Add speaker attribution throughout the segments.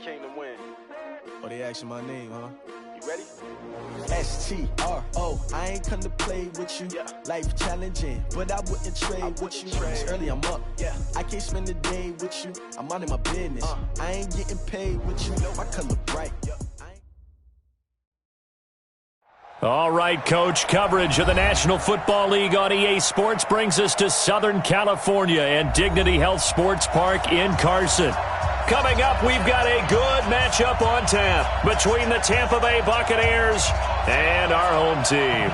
Speaker 1: came to win.
Speaker 2: Oh, they asking my name, huh?
Speaker 1: You ready?
Speaker 2: S-T-R-O, I ain't come to play with you.
Speaker 1: Yeah.
Speaker 2: Life challenging, but I wouldn't trade with you. It's early, I'm up.
Speaker 1: Yeah.
Speaker 2: I can't spend the day with you. I'm minding my business. I ain't getting paid with you. My color bright.
Speaker 3: All right, Coach, coverage of the National Football League on EA Sports brings us to Southern California and Dignity Health Sports Park in Carson. Coming up, we've got a good matchup on tap between the Tampa Bay Buccaneers and our home team.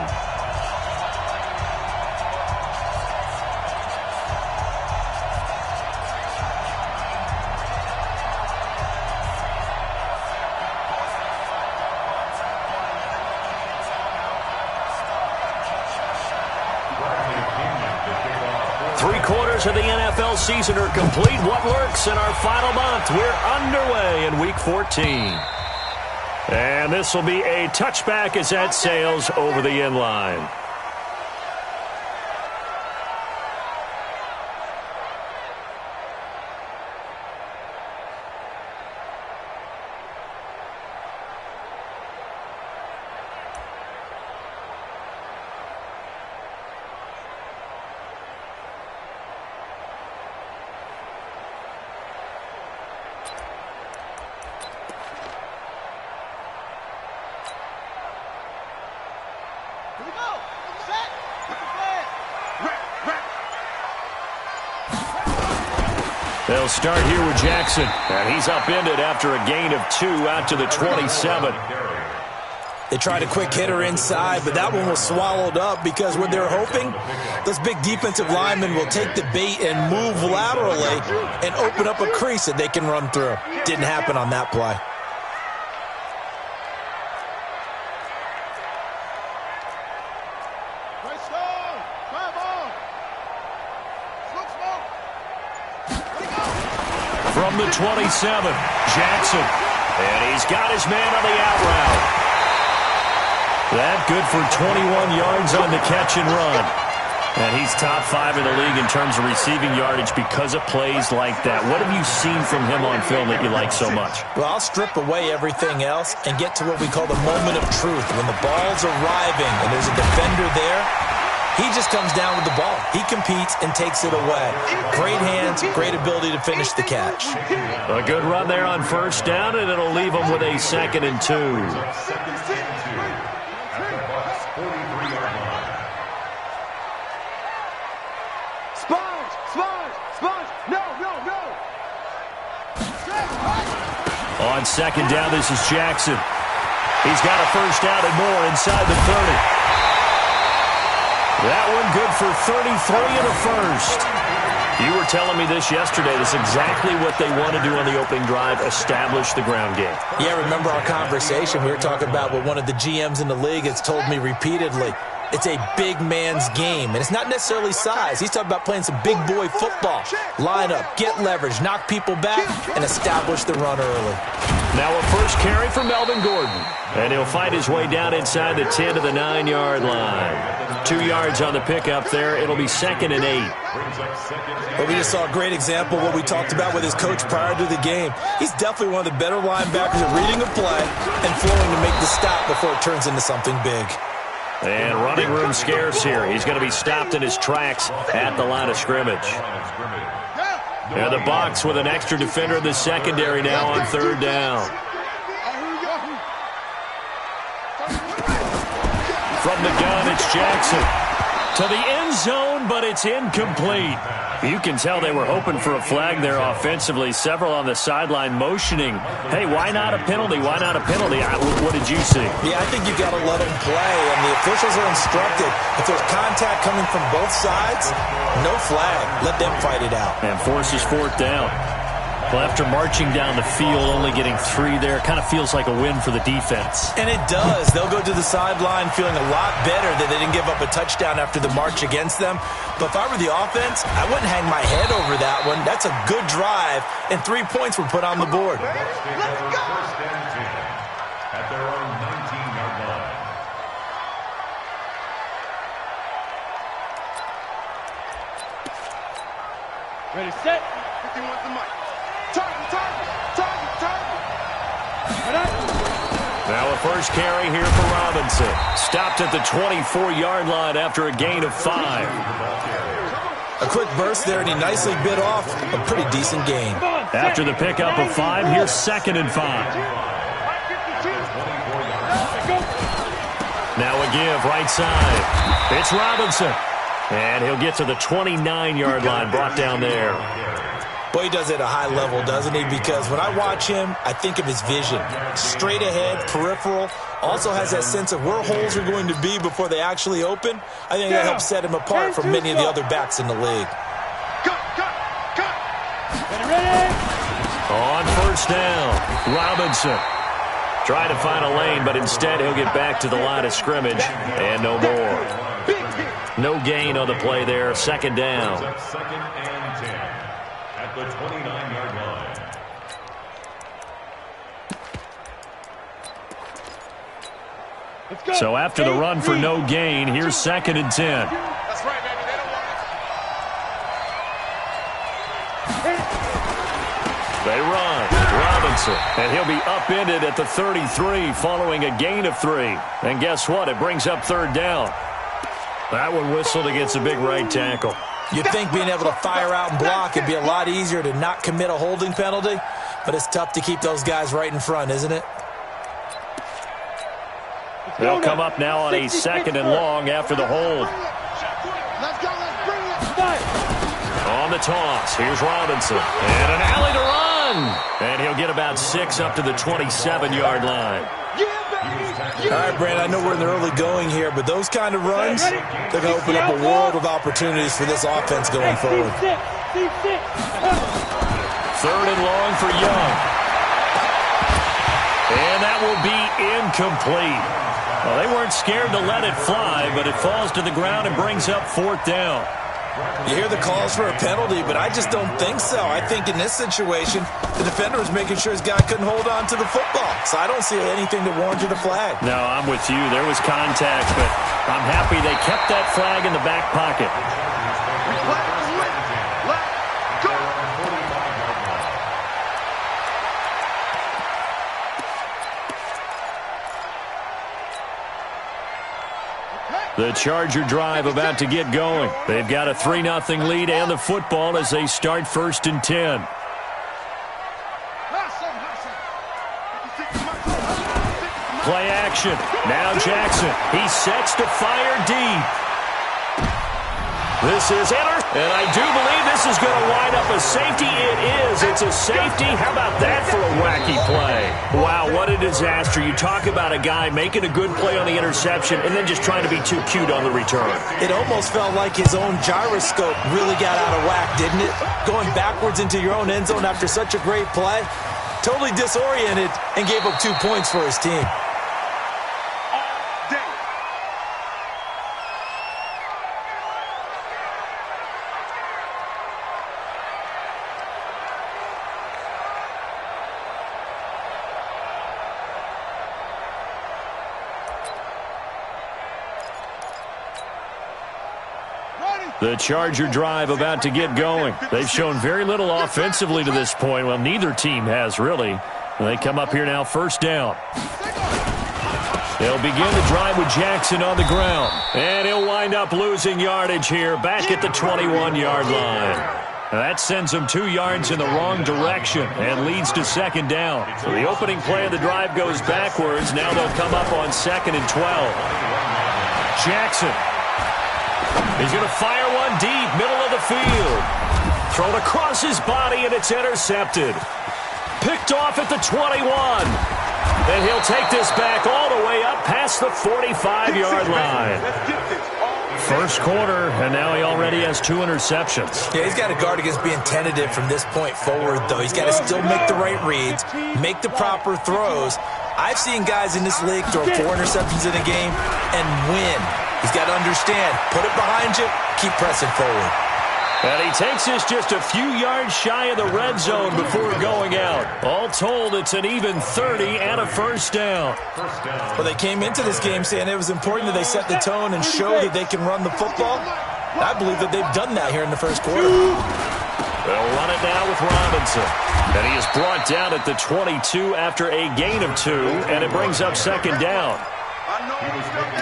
Speaker 3: 3/4 of the NFL season are complete. What lurks in our final month? We're underway in Week 14. And this will be a touchback as that sails over the end line. They'll start here with Jackson, and he's upended after a gain of 2 out to the 27.
Speaker 4: They tried a quick hitter inside, but that one was swallowed up because what they're hoping, those big defensive linemen will take the bait and move laterally and open up a crease that they can run through. Didn't happen on that play.
Speaker 3: From the 27, Jackson. And he's got his man on the out route. That good for 21 yards on the catch and run. And he's top 5 in the league in terms of receiving yardage because of plays like that. What have you seen from him on film that you like so much?
Speaker 4: Well, I'll strip away everything else and get to what we call the moment of truth. When the ball's arriving and there's a defender there, he just comes down with the ball. He competes and takes it away. Great hands, great ability to finish the catch.
Speaker 3: A good run there on first down, and it'll leave him with a 2nd and 2. On 2nd down, this is Jackson. He's got a first down and more inside the 30. That one good for 33 in the first. You were telling me this yesterday. That's exactly what they want to do on the opening drive, establish the ground game.
Speaker 4: Yeah, remember our conversation? We were talking about what one of the GMs in the league has told me repeatedly. It's a big man's game, and it's not necessarily size. He's talking about playing some big boy football. Line up, get leverage, knock people back, and establish the run early.
Speaker 3: Now a first carry for Melvin Gordon. And he'll fight his way down inside the 10 to the 9-yard line. 2 yards on the pickup there. It'll be 2nd and 8.
Speaker 4: Well, we just saw a great example of what we talked about with his coach prior to the game. He's definitely one of the better linebackers at reading a play and flowing to make the stop before it turns into something big.
Speaker 3: And running room scarce here. He's going to be stopped in his tracks at the line of scrimmage. And the Bucs with an extra defender in the secondary now on 3rd down. From the gun, it's Jackson. To the end zone, but it's incomplete. You can tell they were hoping for a flag there offensively. Several on the sideline motioning. Hey, why not a penalty? Why not a penalty? What did you see?
Speaker 4: Yeah, I think you got to let them play, and the officials are instructed. If there's contact coming from both sides, no flag. Let them fight it out.
Speaker 3: And forces 4th down. Well, after marching down the field, only getting 3 there, kind of feels like a win for the defense.
Speaker 4: And it does. They'll go to the sideline feeling a lot better that they didn't give up a touchdown after the march against them. But if I were the offense, I wouldn't hang my head over that one. That's a good drive, and 3 points were put on the board.
Speaker 5: Let's go! At their own 19-yard line.
Speaker 1: Ready, set. 51 the mic. Target.
Speaker 3: Now a first carry here for Robinson. Stopped at the 24-yard line after a gain of 5.
Speaker 4: A quick burst there, and he nicely bit off a pretty decent gain.
Speaker 3: After the pickup of 5, here's 2nd and 5. Now a give right side. It's Robinson. And he'll get to the 29-yard line, brought down there.
Speaker 4: Boy, he does it at a high level, doesn't he? Because when I watch him, I think of his vision. Straight ahead, peripheral. Also has that sense of where holes are going to be before they actually open. I think that helps set him apart from many of the other backs in the league.
Speaker 3: On first down, Robinson. Try to find a lane, but instead he'll get back to the line of scrimmage and no more. No gain on the play there. 2nd down.
Speaker 5: 2nd and 10 at the 29-yard line.
Speaker 3: So after the run for no gain, here's 2nd and 10.
Speaker 1: That's right, baby. They don't want it.
Speaker 3: They run. Robinson. And he'll be upended at the 33 following a gain of 3. And guess what? It brings up 3rd down. That one whistled against a big right tackle.
Speaker 4: You'd think being able to fire out and block it'd be a lot easier to not commit a holding penalty, but it's tough to keep those guys right in front, isn't it?
Speaker 3: They'll come up now on a 2nd and long after the hold.
Speaker 1: Let's go. Let's bring it.
Speaker 3: On the toss, here's Robinson. And an alley to run. And he'll get about 6 up to the 27-yard line.
Speaker 4: All right, Brand, I know we're in the early going here, but those kind of runs, they're going to open up a world of opportunities for this offense going forward.
Speaker 3: 3rd and long for Young. And that will be incomplete. Well, they weren't scared to let it fly, but it falls to the ground and brings up 4th down.
Speaker 4: You hear the calls for a penalty, but I just don't think so. I think in this situation, the defender was making sure his guy couldn't hold on to the football. So I don't see anything to warrant the flag.
Speaker 3: No, I'm with you. There was contact, but I'm happy they kept that flag in the back pocket. The Charger drive about to get going. They've got a 3-0 lead and the football as they start 1st and 10. Play action. Now Jackson. He sets to fire deep. This is enter, and I do believe this is going to wind up a safety. It is. It's a safety. How about that for a wacky play? Wow, what a disaster. You talk about a guy making a good play on the interception and then just trying to be too cute on the return.
Speaker 4: It almost felt like his own gyroscope really got out of whack, didn't it? Going backwards into your own end zone after such a great play. Totally disoriented and gave up 2 points for his team.
Speaker 3: The Charger drive about to get going. They've shown very little offensively to this point. Well, neither team has, really. They come up here now, 1st down. They'll begin the drive with Jackson on the ground. And he'll wind up losing yardage here, back at the 21-yard line. Now that sends them 2 yards in the wrong direction and leads to 2nd down. So the opening play of the drive goes backwards. Now they'll come up on 2nd and 12. Jackson. He's going to fire one deep, middle of the field. Thrown across his body, and it's intercepted. Picked off at the 21. And he'll take this back all the way up past the 45-yard line. 1st quarter, and now he already has 2 interceptions.
Speaker 4: Yeah, he's got to guard against being tentative from this point forward, though. He's got to still make the right reads, make the proper throws. I've seen guys in this league throw 4 interceptions in a game and win. He's got to understand, put it behind you, keep pressing forward.
Speaker 3: And he takes this just a few yards shy of the red zone before going out. All told, it's an even 30 and a 1st down.
Speaker 4: Well, they came into this game saying it was important that they set the tone and show that they can run the football. I believe that they've done that here in the 1st quarter.
Speaker 3: They'll run it now with Robinson. And he is brought down at the 22 after a gain of 2, and it brings up second down.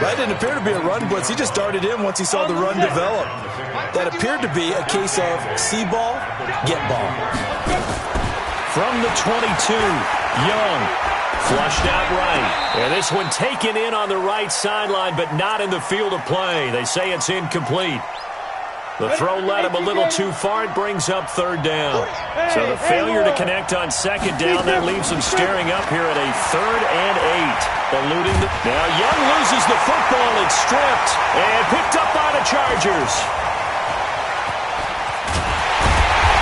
Speaker 4: That didn't appear to be a run blitz. He just darted in once he saw the run develop. That appeared to be a case of see ball, get ball.
Speaker 3: From the 22, Young. Flushed out right. And this one taken in on the right sideline, but not in the field of play. They say it's incomplete. The throw led him a little too far. It brings up third down. So the failure to connect on second down, that leaves him staring up here at a 3rd and 8. Eluding the... Now Young loses the football. It's stripped and picked up by the Chargers.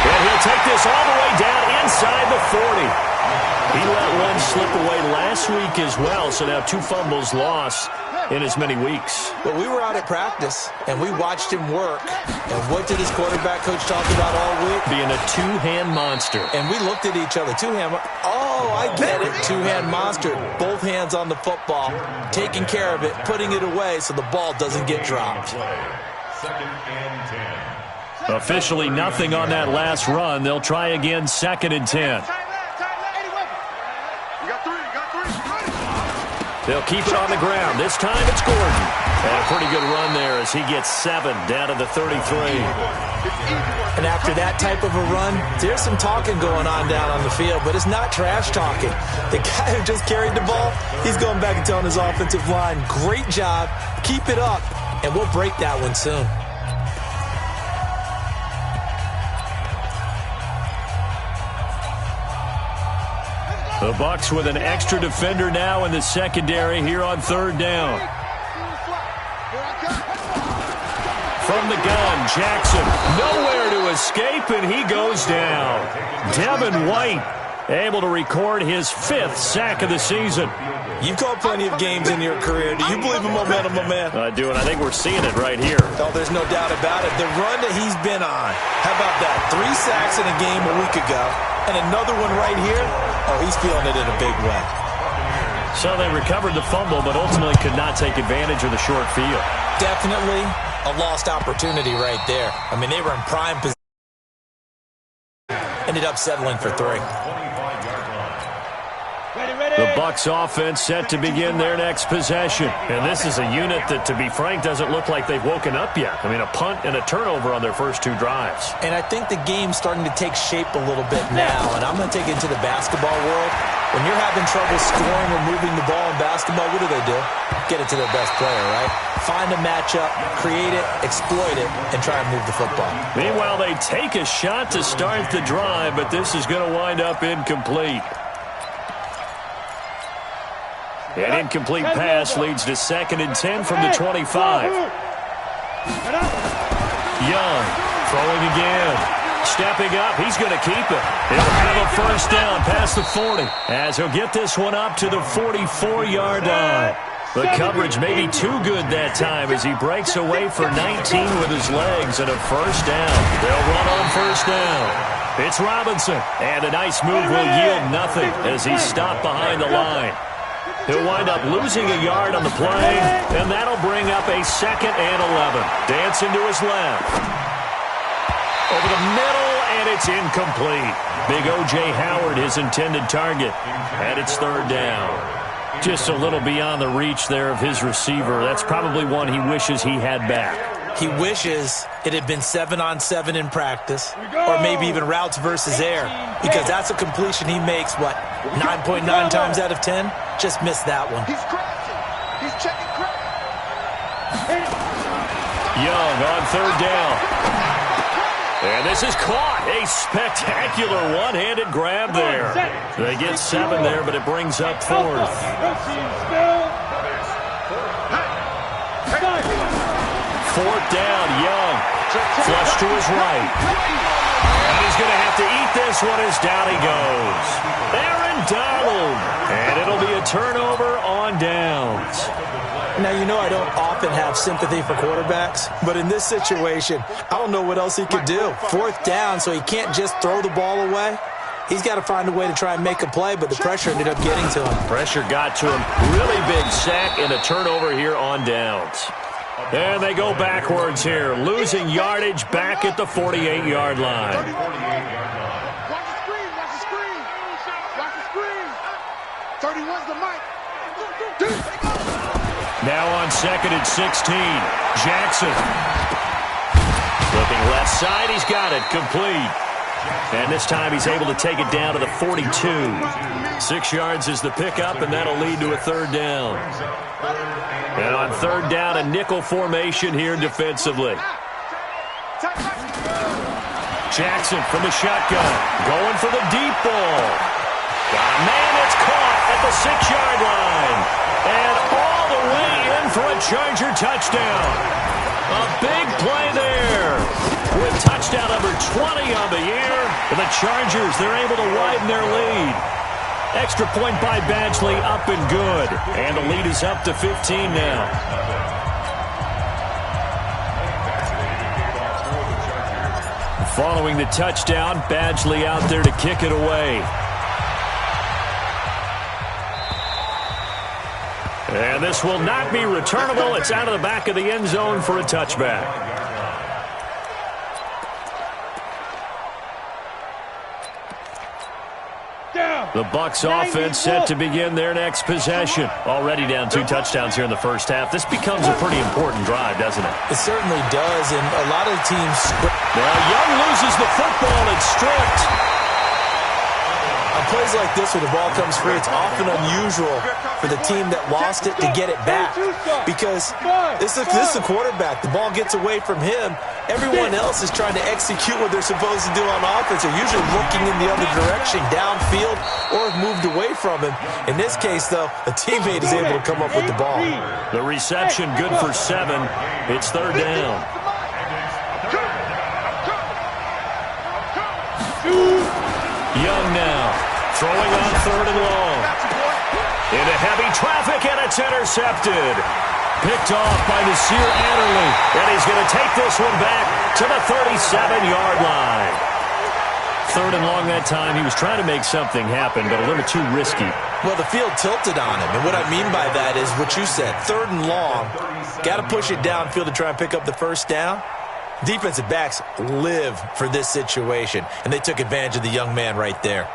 Speaker 3: And he'll take this all the way down inside the 40. He let one slip away last week as well, so now 2 fumbles lost in as many weeks.
Speaker 4: But we were out at practice, and we watched him work. And what did his quarterback coach talk about all week?
Speaker 3: Being a 2-hand monster.
Speaker 4: And we looked at each other. 2-hand. Oh, I get it. 2-hand monster. Both hands on the football, taking care of it, putting it away so the ball doesn't get dropped.
Speaker 5: 2nd and 10.
Speaker 3: Officially nothing on that last run. They'll try again 2nd and 10. They'll keep it on the ground. This time it's Gordon. And a pretty good run there as he gets 7 down to the 33.
Speaker 4: And after that type of a run, there's some talking going on down on the field, but it's not trash talking. The guy who just carried the ball, he's going back and telling his offensive line, great job, keep it up, and we'll break that one soon.
Speaker 3: The Bucs with an extra defender now in the secondary here on 3rd down. From the gun, Jackson nowhere to escape, and he goes down. Devin White able to record his 5th sack of the season.
Speaker 4: You've called plenty of games in your career. Do you believe in momentum, my man?
Speaker 3: I do, and I think we're seeing it right here.
Speaker 4: Oh, there's no doubt about it. The run that he's been on. How about that? 3 sacks in a game a week ago, and another one right here. Oh, he's feeling it in a big way.
Speaker 3: So they recovered the fumble, but ultimately could not take advantage of the short field.
Speaker 4: Definitely a lost opportunity right there. I mean, they were in prime position. Ended up settling for 3.
Speaker 3: The Bucs offense set to begin their next possession. And this is a unit that, to be frank, doesn't look like they've woken up yet. I mean, a punt and a turnover on their first 2 drives.
Speaker 4: And I think the game's starting to take shape a little bit now. And I'm going to take it into the basketball world. When you're having trouble scoring or moving the ball in basketball, what do? Get it to their best player, right? Find a matchup, create it, exploit it, and try and move the football.
Speaker 3: Meanwhile, they take a shot to start the drive, but this is going to wind up incomplete. An incomplete pass leads to 2nd and 10 from the 25. Young throwing again. Stepping up, he's going to keep it. He'll have a first down past the 40 as he'll get this one up to the 44-yard line. The coverage may be too good that time as he breaks away for 19 with his legs and a first down. They'll run on first down. It's Robinson, and a nice move will yield nothing as he's stopped behind the line. He'll wind up losing a yard on the play, and that'll bring up a 2nd and 11. Dancing to his left. Over the middle, and it's incomplete. Big O.J. Howard, his intended target, and it's 3rd down. Just a little beyond the reach there of his receiver. That's probably one he wishes he had back.
Speaker 4: He wishes it had been 7-on-7 in practice, or maybe even routes versus air, because that's a completion he makes, 9.9 times out of 10? Just missed that one.
Speaker 1: He's crashing. He's checking crack.
Speaker 3: Young on 3rd down. And this is caught. A spectacular one-handed grab there. They get 7 there, but it brings up 4th. 4th down, Young. Flush to his right. And he's going to have to eat this one as down he goes. Aaron Donald. And it'll be a turnover on downs.
Speaker 4: Now, you know I don't often have sympathy for quarterbacks, but in this situation, I don't know what else he could do. 4th down, so he can't just throw the ball away. He's got to find a way to try and make a play, but the pressure ended up getting to him.
Speaker 3: Pressure got to him. Really big sack and a turnover here on downs. And they go backwards here, losing yardage back at the 48-yard line.
Speaker 1: 48-yard line. Watch the screen, watch the screen. Watch the screen. 31's the mic.
Speaker 3: Now on 2nd and 16, Jackson. Looking left side, he's got it, complete. And this time he's able to take it down to the 42. 6 yards is the pickup, and that'll lead to a 3rd down. And on 3rd down, a nickel formation here defensively. Jackson from the shotgun, going for the deep ball. Got a man that's caught at the 6-yard line. And all the way in for a Charger touchdown. A big play there. With touchdown number 20 on the year. And the Chargers, they're able to widen their lead. Extra point by Badgley, up and good. And the lead is up to 15 now. Following the touchdown, Badgley out there to kick it away. And this will not be returnable. It's out of the back of the end zone for a touchback. The Bucs offense set to begin their next possession. Already down 2 touchdowns here in the first half. This becomes a pretty important drive, doesn't it?
Speaker 4: It certainly does, and a lot of teams...
Speaker 3: Now Young loses the football. It's stripped.
Speaker 4: On plays like this where the ball comes free, it's often unusual for the team that lost it to get it back. Because this is the quarterback. The ball gets away from him. Everyone else is trying to execute what they're supposed to do on offense. They're usually looking in the other direction, downfield, or have moved away from him. In this case, though, a teammate is able to come up with the ball.
Speaker 3: The reception good for 7. It's 3rd down. Young now, throwing on 3rd and long. Into heavy traffic, and it's intercepted. Picked off by Nasir Adderley, and he's going to take this one back to the 37-yard line. 3rd and long that time. He was trying to make something happen, but a little too risky.
Speaker 4: Well, the field tilted on him, and what I mean by that is what you said. 3rd and long, got to push it downfield to try and pick up the 1st down. Defensive backs live for this situation, and they took advantage of the young man right there.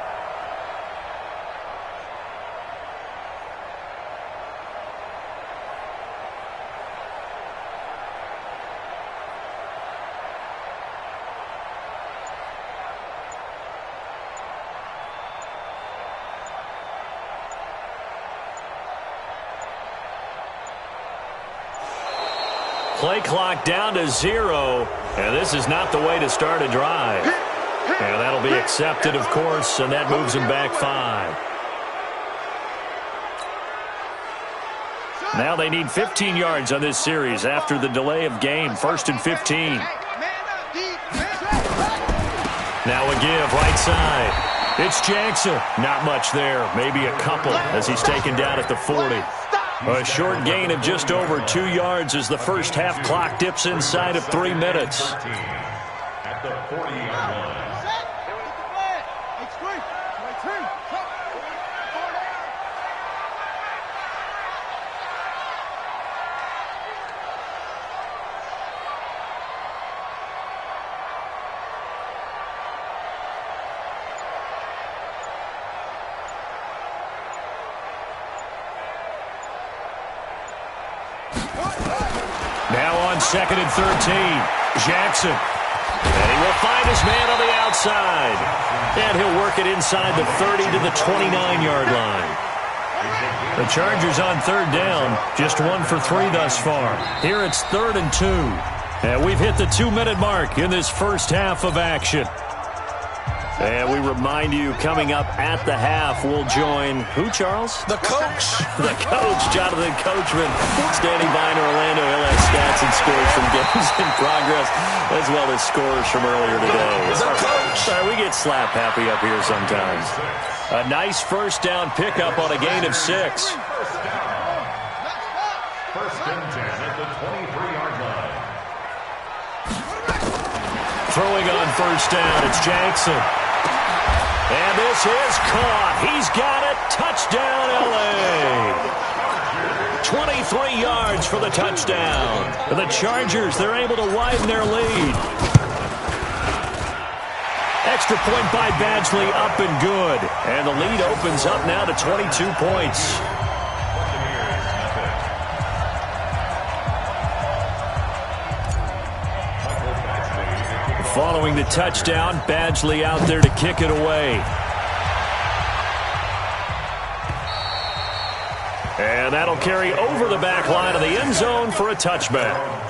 Speaker 3: Play clock down to 0, and this is not the way to start a drive. And that'll be accepted, of course, and that moves him back 5. Now they need 15 yards on this series after the delay of game. 1st and 15. Now a give, right side. It's Jackson. Not much there, maybe a couple as he's taken down at the 40. A short gain of just over 2 yards as the first half clock dips inside of 3 minutes.
Speaker 5: At the 40-yard line.
Speaker 3: Now on 2nd and 13, Jackson. And he will find his man on the outside. And he'll work it inside the 30 to the 29-yard line. The Chargers on 3rd down, just 1 for 3 thus far. Here it's 3rd and 2. And we've hit the 2-minute mark in this first half of action. And we remind you, coming up at the half, we'll join who, Charles?
Speaker 4: The coach.
Speaker 3: The coach, Jonathan Coachman, standing by in Orlando. He'll have stats and scores from games in progress, as well as scores from earlier today.
Speaker 4: The coach.
Speaker 3: Sorry, we get slap happy up here sometimes. A nice first down pickup on a gain of 6.
Speaker 5: First and 10 at the 23-yard line.
Speaker 3: Throwing on first down, it's Jackson. And this is caught. He's got it. Touchdown, L.A. 3 yards for the touchdown. The Chargers, they're able to widen their lead. Extra point by Badgley, up and good. And the lead opens up now to 22 points. Following the touchdown, Badgley out there to kick it away. And that'll carry over the back line of the end zone for a touchback.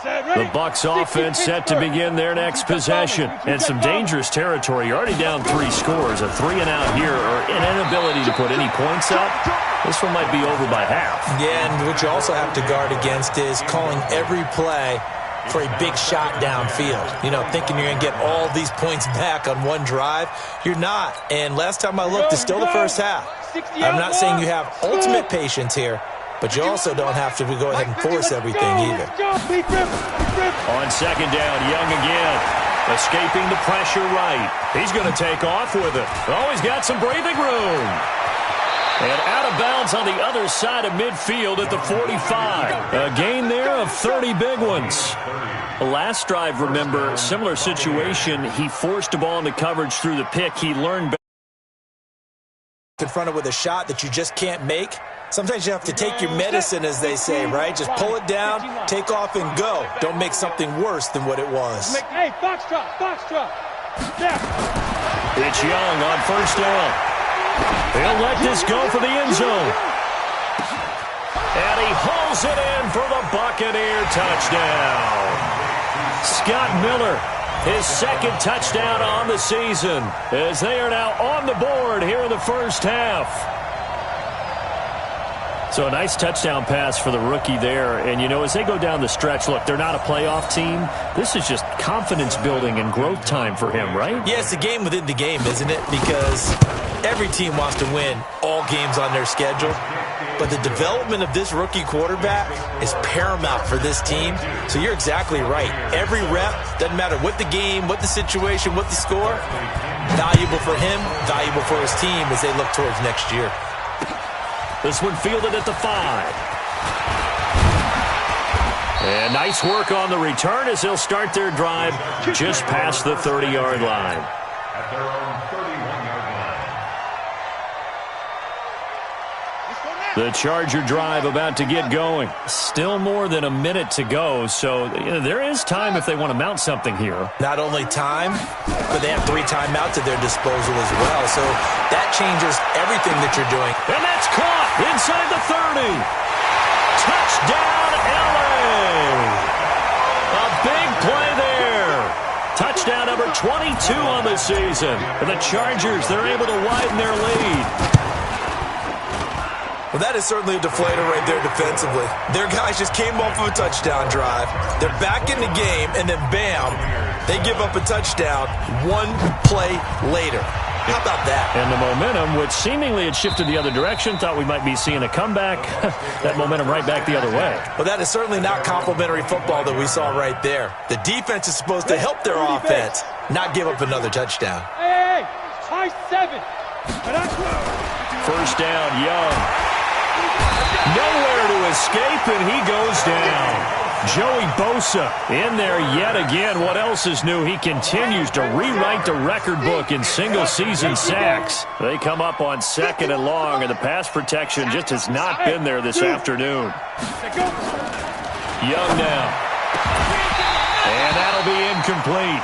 Speaker 3: The Bucs offense set to begin their next possession. And some dangerous territory. You're already down 3 scores. A 3-and-out here, or an inability to put any points up. This one might be over by half.
Speaker 4: Yeah, and what you also have to guard against is calling every play for a big shot downfield. You know, thinking you're going to get all these points back on one drive. You're not. And last time I looked, it's still the first half. I'm not saying you have ultimate patience here, but you also don't have to go ahead and force everything either.
Speaker 3: On second down, Young again. Escaping the pressure right. He's going to take off with it. Oh, he's got some breathing room. And out of bounds on the other side of midfield at the 45. A gain there of 30 big ones. The last drive, remember, similar situation. He forced a ball into coverage through the pick. He learned
Speaker 4: confronted with a shot that you just can't make. Sometimes you have to take your medicine, as they say, right? Just pull it down, take off, and go. Don't make something worse than what it was.
Speaker 1: Hey, box drop.
Speaker 3: It's Young on first down. He'll let this go for the end zone. And he hauls it in for the Buccaneer touchdown. Scott Miller, his second touchdown on the season, as they are now on the board here in the first half. So a nice touchdown pass for the rookie there. And, you know, as they go down the stretch, look, they're not a playoff team. This is just confidence building and growth time for him, right?
Speaker 4: Yeah, it's a game within the game, isn't it? Because every team wants to win all games on their schedule. But the development of this rookie quarterback is paramount for this team. So you're exactly right. Every rep, doesn't matter what the game, what the situation, what the score, valuable for him, valuable for his team as they look towards next year.
Speaker 3: This one fielded at the 5. And nice work on the return as they'll start their drive just past the 30-yard line.
Speaker 5: At their own 31-yard line.
Speaker 3: The Charger drive about to get going. Still more than a minute to go, so there is time if they want to mount something here.
Speaker 4: Not only time, but they have 3 timeouts at their disposal as well. So that changes everything that you're doing.
Speaker 3: And that's caught inside the 30. Touchdown, LA. A big play there. Touchdown number 22 on the season. And the Chargers, they're able to widen their lead.
Speaker 4: Well, that is certainly a deflator right there defensively. Their guys just came off of a touchdown drive. They're back in the game, and then bam, they give up a touchdown 1 play later. How about that?
Speaker 3: And the momentum, which seemingly had shifted the other direction, thought we might be seeing a comeback. That momentum right back the other way.
Speaker 4: Well, that is certainly not complimentary football that we saw right there. The defense is supposed to help their offense, not give up another touchdown.
Speaker 1: Hey, high 7.
Speaker 3: First down, Young. Nowhere to escape, and he goes down. Joey Bosa in there yet again. What else is new? He continues to rewrite the record book in single-season sacks. They come up on 2nd and long, and the pass protection just has not been there this afternoon. Young now. And that'll be incomplete.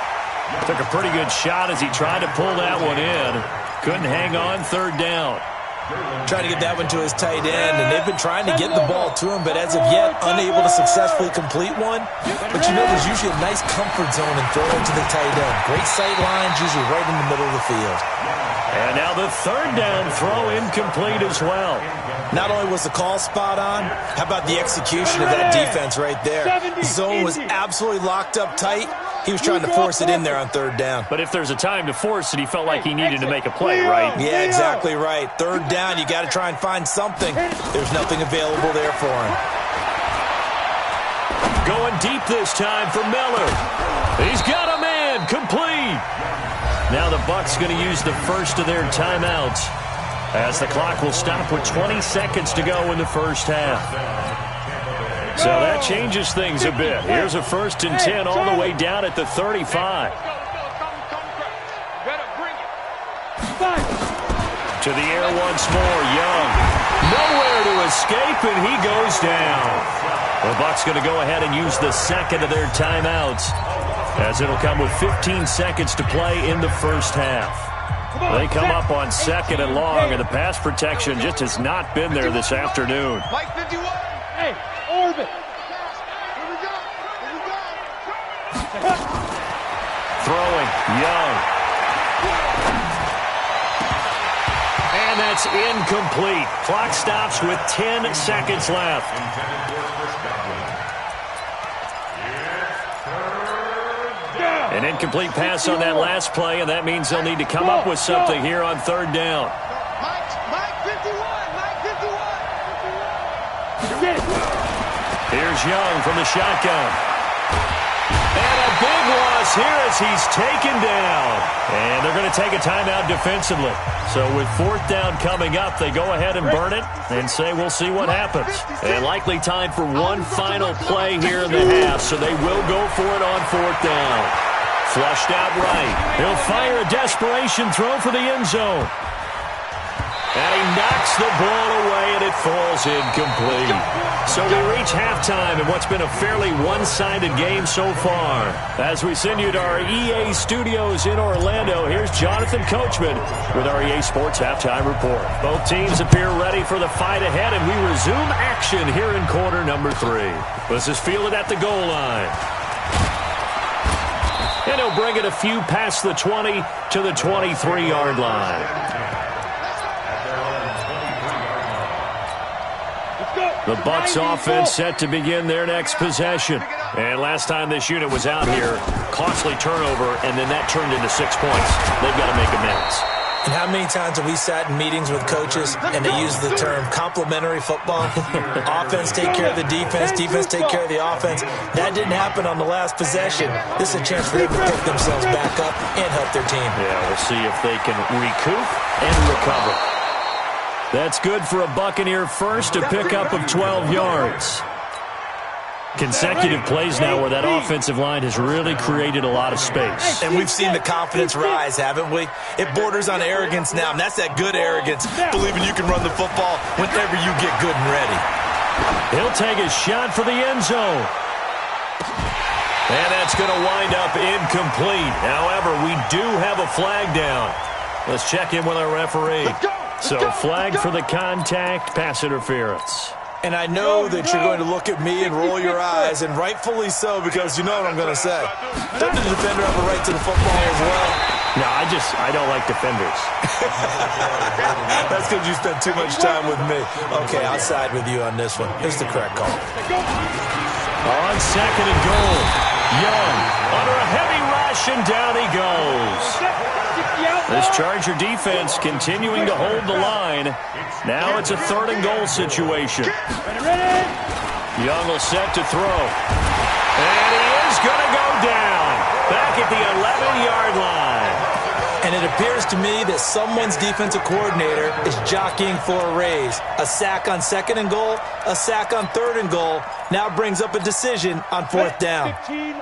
Speaker 3: Took a pretty good shot as he tried to pull that one in. Couldn't hang on 3rd down.
Speaker 4: Trying to get that one to his tight end, and they've been trying to get the ball to him, but as of yet, unable to successfully complete one. But you know, there's usually a nice comfort zone in throwing to the tight end. Great sight lines, usually right in the middle of the field.
Speaker 3: And now the 3rd down throw incomplete as well.
Speaker 4: Not only was the call spot on, how about the execution of that defense right there? The zone was absolutely locked up tight. He was trying to force it in there on 3rd down.
Speaker 3: But if there's a time to force it, he felt like he needed to make a play, right?
Speaker 4: Yeah, exactly right. 3rd down, you got to try and find something. There's nothing available there for him.
Speaker 3: Going deep this time for Miller. He's got a man, complete. Now the Bucs going to use the first of their timeouts as the clock will stop with 20 seconds to go in the first half. So that changes things a bit. Here's a 1st and 10 all the way down at the 35. To the air once more, Young. Nowhere to escape, and he goes down. The Bucs going to go ahead and use the second of their timeouts, as it'll come with 15 seconds to play in the first half. They come up on 2nd and long, and the pass protection just has not been there this afternoon.
Speaker 1: Mike 51. Hey, orbit. Here we go. Here we go.
Speaker 3: Throwing, Young. And that's incomplete. Clock stops with 10 seconds left. An incomplete pass on that last play, and that means they'll need to come up with something here on 3rd down.
Speaker 1: Mike 51. Mike 51.
Speaker 3: Here's Young from the shotgun. And a big loss here as he's taken down. And they're going to take a timeout defensively. So with 4th down coming up, they go ahead and burn it and say we'll see what happens. And likely time for one final play here in the half, so they will go for it on 4th down. Flushed out right. He'll fire a desperation throw for the end zone. And he knocks the ball away, and it falls incomplete. So we reach halftime in what's been a fairly one-sided game so far. As we send you to our EA studios in Orlando, here's Jonathan Coachman with our EA Sports Halftime Report. Both teams appear ready for the fight ahead, and we resume action here in quarter number 3. This is fielded at the goal line. And he'll bring it a few past the 20 to the 23-yard line. The Bucs offense set to begin their next possession. And last time this unit was out here, costly turnover, and then that turned into 6 points. They've got to make amends.
Speaker 4: And how many times have we sat in meetings with coaches and they use the term complementary football? Offense take care of the defense, defense take care of the offense. That didn't happen on the last possession. This is a chance for them to pick themselves back up and help their team.
Speaker 3: Yeah, we'll see if they can recoup and recover. That's good for a Buccaneer first, a pickup of 12 yards. Consecutive plays now where that offensive line has really created a lot of space.
Speaker 4: And we've seen the confidence rise, haven't we? It borders on arrogance now, and that's that good arrogance, believing you can run the football whenever you get good and ready.
Speaker 3: He'll take a shot for the end zone. And that's going to wind up incomplete. However, we do have a flag down. Let's check in with our referee. So, flag for the contact, pass interference.
Speaker 4: And I know that you're going to look at me and roll your eyes, and rightfully so, because you know what I'm going to say. Doesn't the defender have a right to the football as well?
Speaker 3: No, I don't like defenders.
Speaker 4: That's because you spend too much time with me. Okay, I'll side with you on this one. Here's the correct call.
Speaker 3: On 2nd and goal, Young under a heavy rush, and down he goes. This Charger defense continuing to hold the line. Now it's a 3rd and goal situation. Young will set to throw. And he is going to go down. Back at the 11-yard line.
Speaker 4: And it appears to me that someone's defensive coordinator is jockeying for a raise. A sack on 2nd and goal, a sack on 3rd and goal. Now brings up a decision on 4th down.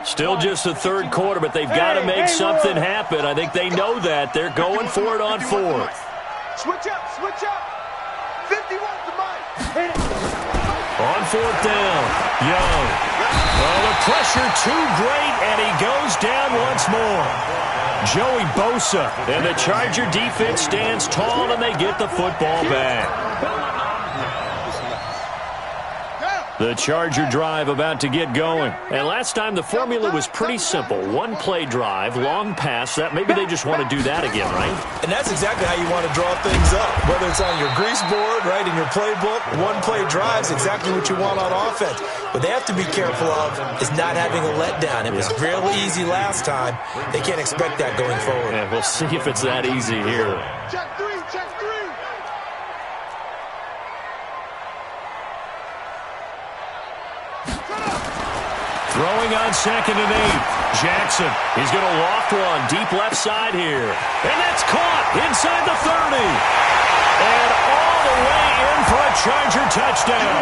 Speaker 3: Still just the 3rd quarter, but they've got to make something happen. I think they know that. They're going for it on 4th.
Speaker 1: Switch up, switch up. 51 to Mike.
Speaker 3: On 4th down, Young. Oh, the pressure too great, and he goes down once more. Joey Bosa and the Charger defense stands tall, and they get the football back. The Charger drive about to get going. And last time the formula was pretty simple. One play drive, long pass. That maybe they just want to do that again, right?
Speaker 4: And that's exactly how you want to draw things up. Whether it's on your grease board, right, in your playbook, one play drive is exactly what you want on offense. What they have to be careful of is not having a letdown. It was real easy last time. They can't expect that going forward.
Speaker 3: Yeah, we'll see if it's that easy here.
Speaker 1: Check 3, check 3.
Speaker 3: Throwing on 2nd and 8. Jackson, he's going to loft one deep left side here. And that's caught inside the 30. And all the way in for a Charger touchdown.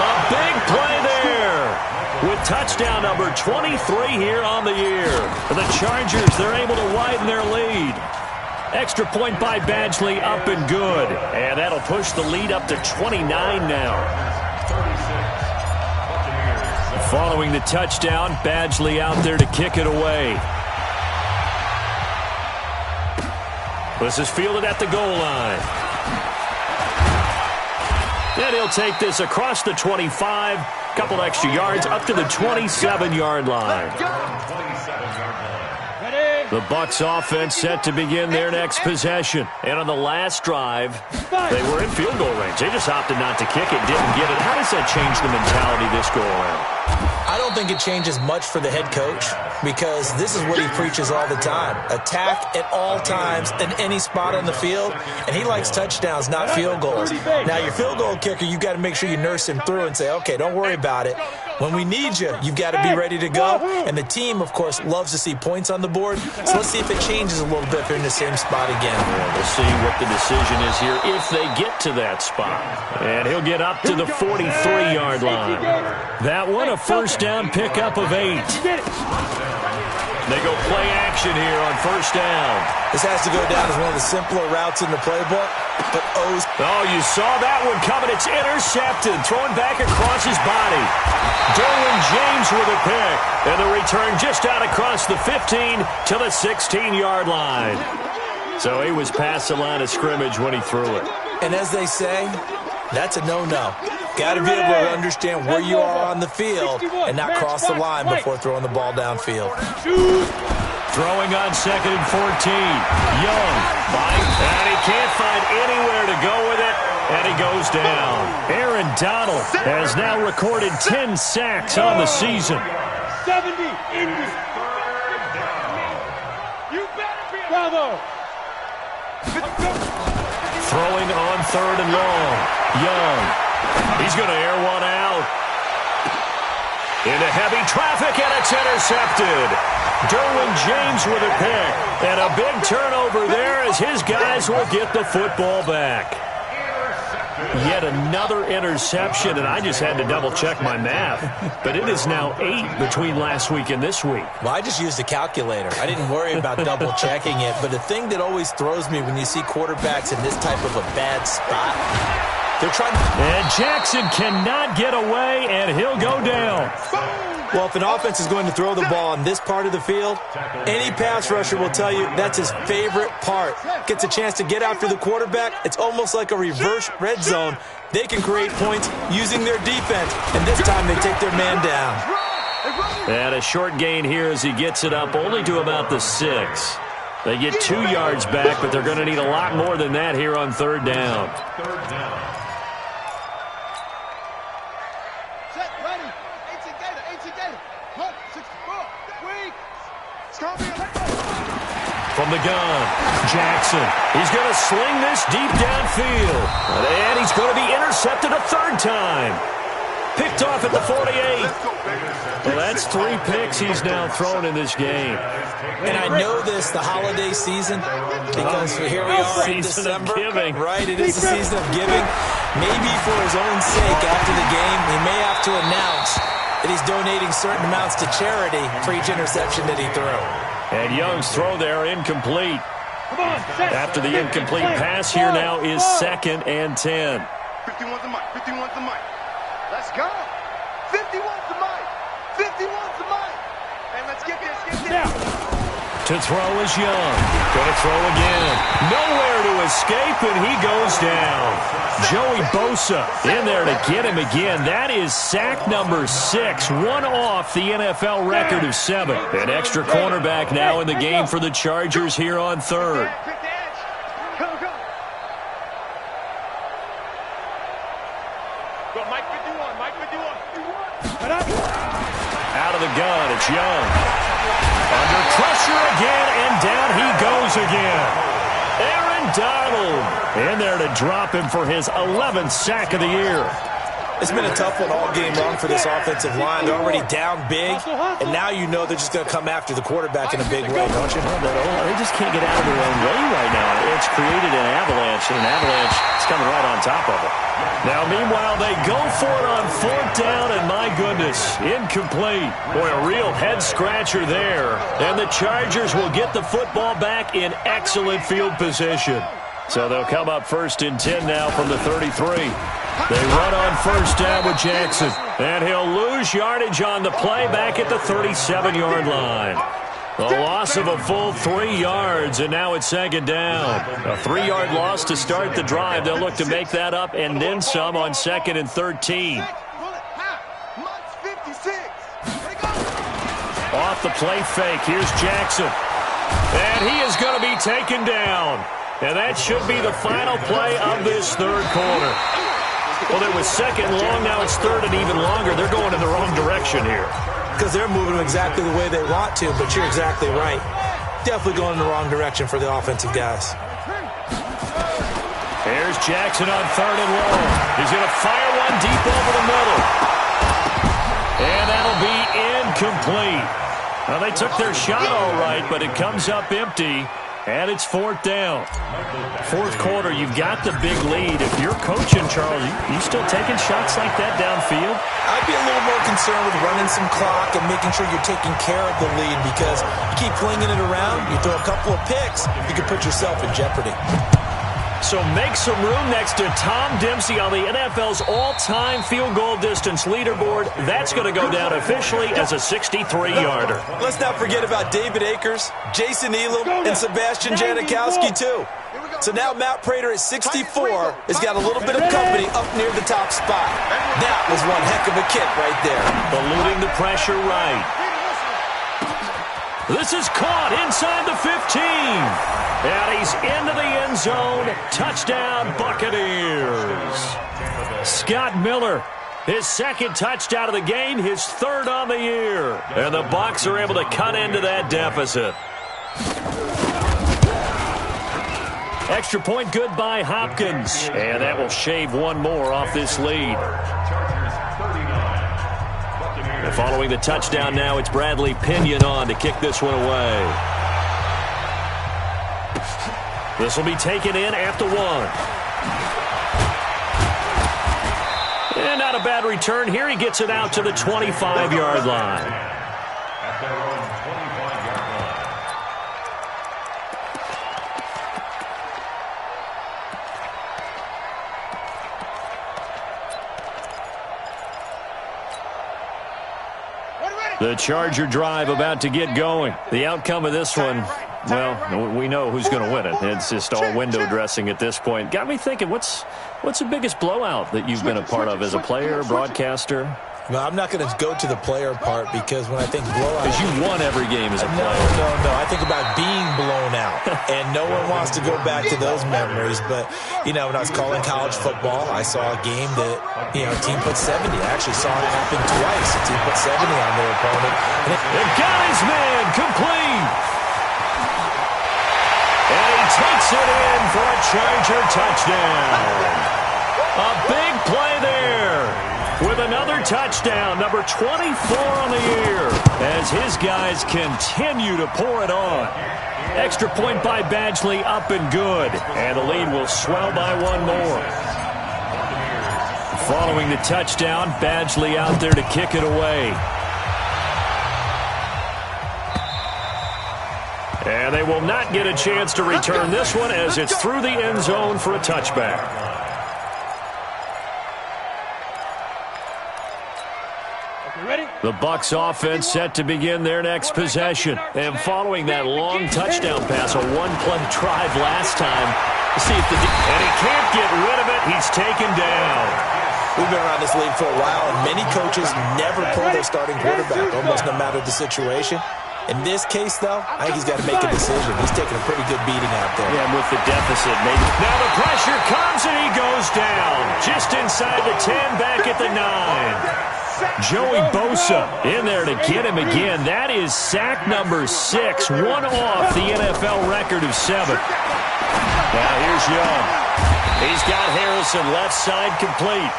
Speaker 3: A big play there. With touchdown number 23 here on the year. The Chargers, they're able to widen their lead. Extra point by Badgley, up and good. And that'll push the lead up to 29 now. Following the touchdown, Badgley out there to kick it away. This is fielded at the goal line. And he'll take this across the 25. Couple extra yards up to the 27-yard line. The Bucs offense set to begin their next possession. And on the last drive, they were in field goal range. They just opted not to kick it, didn't get it. How does that change the mentality this go around?
Speaker 4: I don't think it changes much for the head coach because this is what he preaches all the time. Attack at all times in any spot on the field, and he likes touchdowns, not field goals. Now, your field goal kicker, you've got to make sure you nurse him through and say, okay, don't worry about it. When we need you, you've got to be ready to go. And the team, of course, loves to see points on the board. So let's see if it changes a little bit if they're in the same spot again.
Speaker 3: Yeah, we'll see what the decision is here if they get to that spot. And he'll get up to the 43-yard line. That one, a first down pickup of 8. They go play action here on first down.
Speaker 4: This has to go down as one of the simpler routes in the playbook. But
Speaker 3: oh, you saw that one coming. It's intercepted. Thrown back across his body. Derwin James with a pick. And the return just out across the 15 to the 16-yard line. So he was past the line of scrimmage when he threw it.
Speaker 4: And as they say, that's a no-no. Got to be able to understand where you are on the field and not cross the line before throwing the ball downfield.
Speaker 3: Throwing on 2nd and 14. Young. And he can't find anywhere to go with it. And he goes down. Aaron Donald has now recorded 10 sacks on the season.
Speaker 1: 70 Indy. You better be bravo.
Speaker 3: Throwing on 3rd and long. Young. He's going to air one out. Into heavy traffic, and it's intercepted. Derwin James with a pick. And a big turnover there as his guys will get the football back. Yet another interception, and I just had to double-check my math. But it is now 8 between last week and this week.
Speaker 4: Well, I just used a calculator. I didn't worry about double-checking it. But the thing that always throws me when you see quarterbacks in this type of a bad spot, they're trying to...
Speaker 3: And Jackson cannot get away, and he'll go down.
Speaker 4: Well, if an offense is going to throw the ball in this part of the field, any pass rusher will tell you that's his favorite part. Gets a chance to get after the quarterback. It's almost like a reverse red zone. They can create points using their defense, and this time they take their man down.
Speaker 3: And a short gain here as he gets it up only to about the 6. They get 2 yards back, but they're going to need a lot more than that here on 3rd down. From the gun, Jackson. He's going to sling this deep downfield. And he's going to be intercepted a 3rd time. Picked off at the 48. Well, that's 3 picks he's now thrown in this game.
Speaker 4: And I know this, the holiday season, because here we are in December.
Speaker 3: Giving.
Speaker 4: Right, it is the season of giving. Maybe for his own sake after the game, he may have to announce that he's donating certain amounts to charity for each interception that he threw.
Speaker 3: And Young's throw there incomplete. After the incomplete pass here now is 2nd and 10.
Speaker 1: 51's the mic. 51's the mic. Let's go. 51's the mic. 51's the mic. And let's get this.
Speaker 3: To throw is Young. Going to throw again. Nowhere to escape, and he goes down. Joey Bosa in there to get him again. That is sack number 6. One off the NFL record of 7. An extra cornerback now in the game for the Chargers here on 3rd. Out of the gun, it's Young. Under pressure again, and down he goes again. Aaron Donald in there to drop him for his 11th sack of the year.
Speaker 4: It's been a tough one all game long for this offensive line. They're already down big, and now you know they're just going to come after the quarterback in a big way, don't you?
Speaker 3: They just can't get out of their own way right now. It's created an avalanche, and an avalanche is coming right on top of them. Now, meanwhile, they go for it on 4th down, and my goodness, incomplete. Boy, a real head-scratcher there. And the Chargers will get the football back in excellent field position. So they'll come up 1st and 10 now from the 33. They run on 1st down with Jackson. And he'll lose yardage on the play back at the 37-yard line. A loss of a full 3 yards, and now it's 2nd down. A 3-yard loss to start the drive. They'll look to make that up and then some on 2nd and 13. Off the play fake. Here's Jackson. And he is going to be taken down. And that should be the final play of this 3rd quarter. Well, it was 2nd long. Now it's 3rd and even longer. They're going in the wrong direction here.
Speaker 4: Because they're moving exactly the way they want to, but you're exactly right. Definitely going in the wrong direction for the offensive guys.
Speaker 3: Here's Jackson on 3rd and long. He's going to fire one deep over the middle. And that'll be incomplete. Well, they took their shot all right, but it comes up empty. And it's 4th down. 4th quarter, you've got the big lead. If you're coaching, Charles, you still taking shots like that downfield?
Speaker 4: I'd be a little more concerned with running some clock and making sure you're taking care of the lead, because you keep flinging it around, you throw a couple of picks, you can put yourself in jeopardy.
Speaker 3: So make some room next to Tom Dempsey on the NFL's all-time field goal distance leaderboard. That's going to go down officially as a 63-yarder.
Speaker 4: Let's not forget about David Akers, Jason Elam, and Sebastian Janikowski, too. So now Matt Prater at 64 has got a little bit of company up near the top spot. That was one heck of a kick right there.
Speaker 3: Eluding the pressure right. This is caught inside the 15. And he's into the end zone. Touchdown, Buccaneers. Scott Miller, his 2nd touchdown of the game, his 3rd on the year. And the Bucs are able to cut into that deficit. Extra point good by Hopkins. And that will shave one more off this lead. And following the touchdown now, it's Bradley Pinion on to kick this one away. This will be taken in after 1. And not a bad return here. He gets it out to the 25-yard line.
Speaker 5: At their own 25-yard line.
Speaker 3: The Charger drive about to get going. The outcome of this one, well, we know who's going to win it. It's just all window dressing at this point. Got me thinking, what's the biggest blowout that you've been a part of as a player, broadcaster?
Speaker 4: Well, I'm not going to go to the player part, because when I think blowout...
Speaker 3: Because you won every game as a player.
Speaker 4: No. I think about being blown out. And no one wants to go back to those memories. But, when I was calling college football, I saw a game that, a team put 70. I actually saw it happen twice. A team put 70 on their opponent.
Speaker 3: And got his man complete. And he takes it in for a Charger touchdown. A big play there. With another touchdown, number 24 on the year, as his guys continue to pour it on. Extra point by Badgley, up and good, and the lead will swell by one more. Following the touchdown, Badgley out there to kick it away. And they will not get a chance to return this one, as it's through the end zone for a touchback. The Bucs offense set to begin their next possession. And following that long touchdown pass, a one-play drive last time. See if and he can't get rid of it. He's taken down.
Speaker 4: We've been around this league for a while, and many coaches never pull their starting quarterback, almost no matter the situation. In this case, though, I think he's got to make a decision. He's taking a pretty good beating out there.
Speaker 3: Yeah, with the deficit, maybe. Now the pressure comes, and he goes down. Just inside the 10, back at the 9. Joey Bosa in there to get him again. That is sack number 6, one off the NFL record of 7. Now here's Young. He's got Harrison left side complete.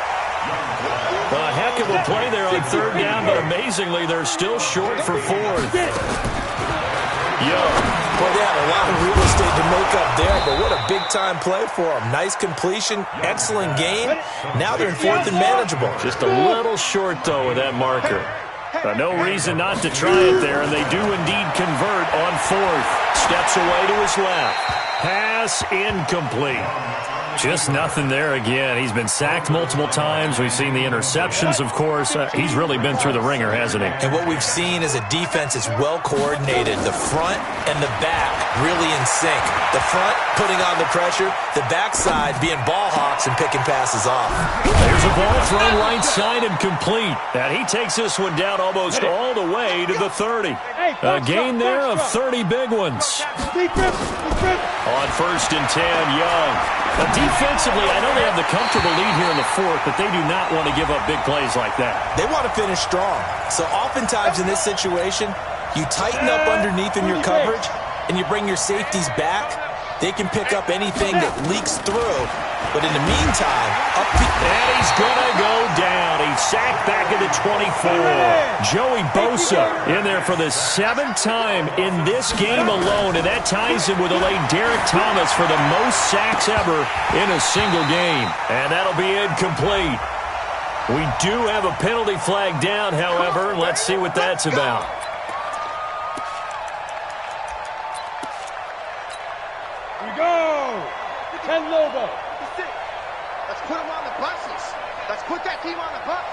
Speaker 3: A heck of a play there on third down, but amazingly, they're still short for fourth. Young.
Speaker 4: Well, they had a lot of real estate to make up there, but what a big-time play for them. Nice completion, excellent game. Now they're in fourth and manageable.
Speaker 3: Just a little short, though, with that marker. But no reason not to try it there, and they do indeed convert on fourth. Steps away to his left. Pass incomplete. Just nothing there again. He's been sacked multiple times. We've seen the interceptions, of course. He's really been through the ringer, hasn't he?
Speaker 4: And what we've seen is a defense that's well coordinated. The front and the back really in sync. The front putting on the pressure, the backside being ball hawks and picking passes off.
Speaker 3: There's a ball thrown right side and complete. And he takes this one down almost all the way to the 30. A gain there of 30 big ones. On 1st and 10, Young. Defensively, I know they have the comfortable lead here in the fourth, but they do not want to give up big plays like that.
Speaker 4: They want to finish strong. So oftentimes in this situation, you tighten up underneath in your coverage, and you bring your safeties back. They can pick up anything that leaks through. But in the meantime,
Speaker 3: and he's going to go down. He's sacked back at the 24. Joey Bosa in there for the 7th time in this game alone, and that ties him with the late Derek Thomas for the most sacks ever in a single game. And that'll be incomplete. We do have a penalty flag down, however. Let's see what that's about.
Speaker 1: Here we go. 10 logo. Let's put them on the buses. Let's put that team on the bus.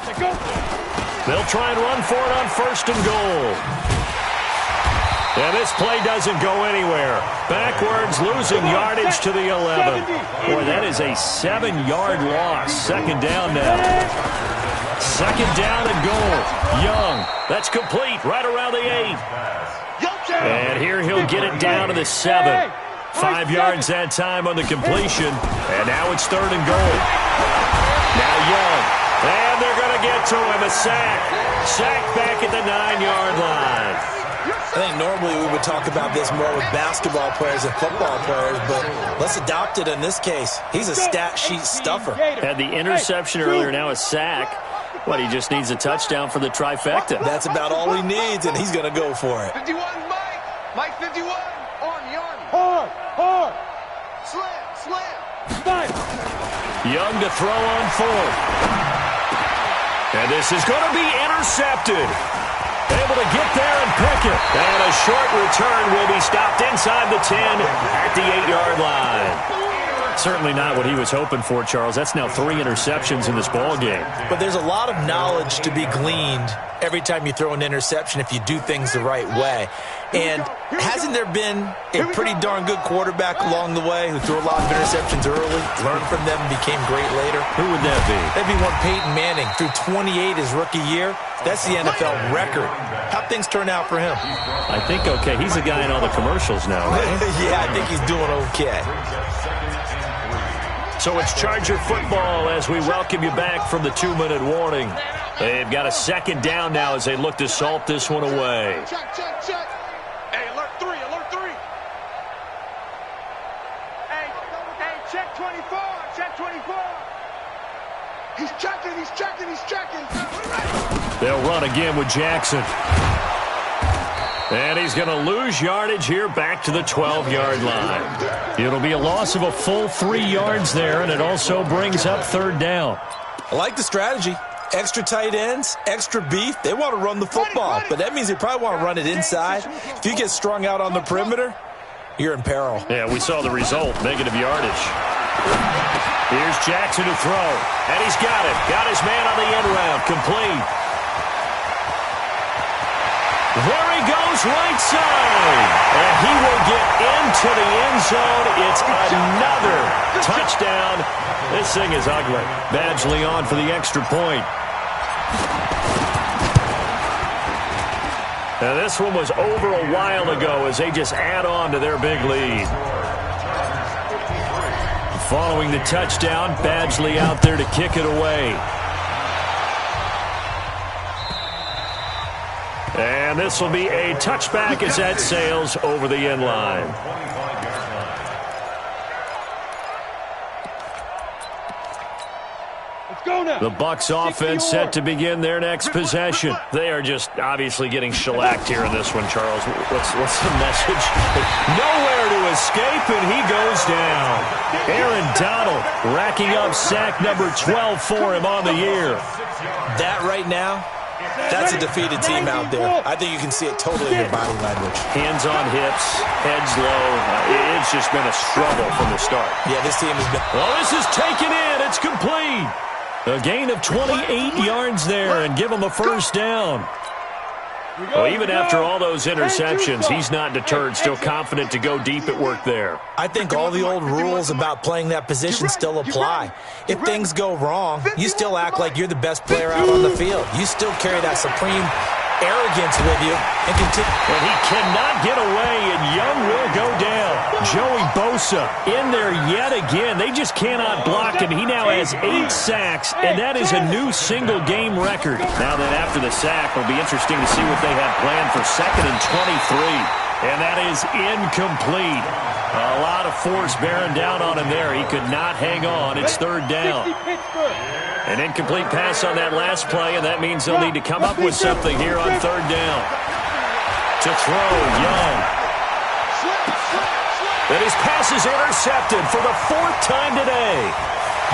Speaker 1: Let's go.
Speaker 3: They'll try and run for it on 1st and goal. And this play doesn't go anywhere. Backwards, losing yardage to the 11. Boy, that is a 7-yard loss. 2nd down now. 2nd down and goal. Young. That's complete right around the 8. And here he'll get it down to the 7. 5 yards that time on the completion. And now it's 3rd and goal. Now Young. And they're going to get to him. A sack. Sack back at the 9-yard line.
Speaker 4: I think normally we would talk about this more with basketball players and football players, but let's adopt it in this case. He's a stat sheet stuffer.
Speaker 3: Had the interception earlier, now a sack. What, he just needs a touchdown for the trifecta.
Speaker 4: That's about all he needs, and he's going to go for it.
Speaker 1: 51, Mike. Mike 51. On Young. Hard. Slam.
Speaker 3: Young to throw on 4th. And this is going to be intercepted. Able to get there and pick it. And a short return will be stopped inside the 10 at the 8-yard line. Certainly not what he was hoping for, Charles. That's now 3 interceptions in this ball game.
Speaker 4: But there's a lot of knowledge to be gleaned every time you throw an interception if you do things the right way. And hasn't there been a pretty darn good quarterback along the way who threw a lot of interceptions early, learned from them, and became great later?
Speaker 3: Who would that be?
Speaker 4: That'd be one Peyton Manning. Threw 28 his rookie year. That's the NFL record. How'd things turn out for him?
Speaker 3: I think okay. He's a guy in all the commercials now, right?
Speaker 4: Yeah, I think he's doing okay.
Speaker 3: So it's Charger football as we welcome you back from the 2-minute warning. They've got a 2nd down now as they look to salt this one away.
Speaker 1: Check. Hey, alert 3. Hey, check 24. He's checking.
Speaker 3: They'll run again with Jackson. And he's going to lose yardage here back to the 12-yard line. It'll be a loss of a full 3 yards there, and it also brings up 3rd down.
Speaker 4: I like the strategy. Extra tight ends, extra beef. They want to run the football, but that means they probably want to run it inside. If you get strung out on the perimeter, you're in peril.
Speaker 3: Yeah, we saw the result, negative yardage. Here's Jackson to throw, and he's got it. Got his man on the end route, complete. There he goes, right side. And he will get into the end zone. It's another touchdown. This thing is ugly. Badgley on for the extra point. Now this one was over a while ago as they just add on to their big lead. Following the touchdown, Badgley out there to kick it away. And this will be a touchback as that sails over the end line.
Speaker 1: Go now.
Speaker 3: The Bucs offense set to begin their next possession. They are just obviously getting shellacked here in this one, Charles. What's the message? Nowhere to escape, and he goes down. Aaron Donald racking up sack number 12 for him on the year.
Speaker 4: That right now, that's a defeated team out there. I think you can see it totally in their body language.
Speaker 3: Hands on hips, heads low. It's just been a struggle from the start.
Speaker 4: Yeah, this team has been...
Speaker 3: Well, this is taken in. It's complete. A gain of 28 yards there and give him a first down. Well, even after all those interceptions, he's not deterred, still confident to go deep at work there.
Speaker 4: I think all the old rules about playing that position still apply. If things go wrong, you still act like you're the best player out on the field. You still carry that supreme arrogance with you and continue.
Speaker 3: And he cannot get away, and Young will go down. Joey Bosa in there yet again. They just cannot block him. He now has 8 sacks, and that is a new single-game record. Now that after the sack, it'll be interesting to see what they have planned for 2nd and 23. And that is incomplete. A lot of force bearing down on him there. He could not hang on. It's 3rd down. An incomplete pass on that last play, and that means they'll need to come up with something here on 3rd down. To throw, Young. And his pass is intercepted for the 4th time today.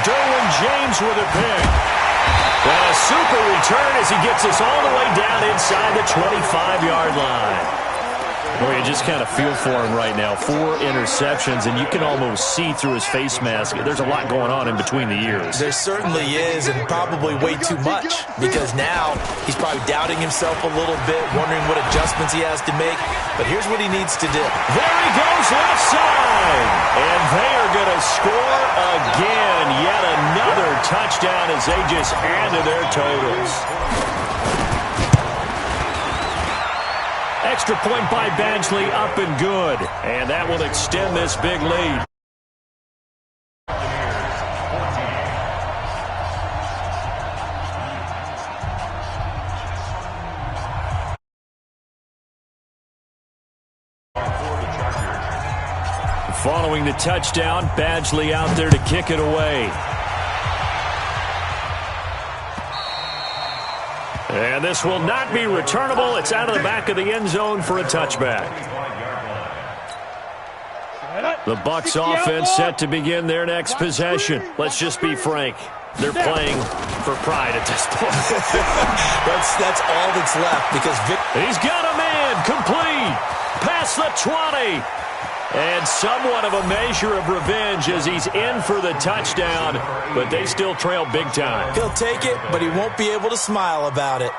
Speaker 3: Derwin James with a pick. And a super return as he gets us all the way down inside the 25-yard line. Boy, you just kind of feel for him right now. 4 interceptions, and you can almost see through his face mask. There's a lot going on in between the ears.
Speaker 4: There certainly is, and probably way too much, because now he's probably doubting himself a little bit, wondering what adjustments he has to make. But here's what he needs to do.
Speaker 3: There he goes, left side. And they are going to score again. Yet another touchdown as they just add to their totals. Extra point by Badgley, up and good. And that will extend this big lead. Following the touchdown, Badgley out there to kick it away. And this will not be returnable. It's out of the back of the end zone for a touchback. The Bucs offense set to begin their next possession. Let's just be frank. They're playing for pride at this point.
Speaker 4: That's all that's left because
Speaker 3: he's got a man complete past the 20. And somewhat of a measure of revenge as he's in for the touchdown, but they still trail big time.
Speaker 4: He'll take it, but he won't be able to smile about it.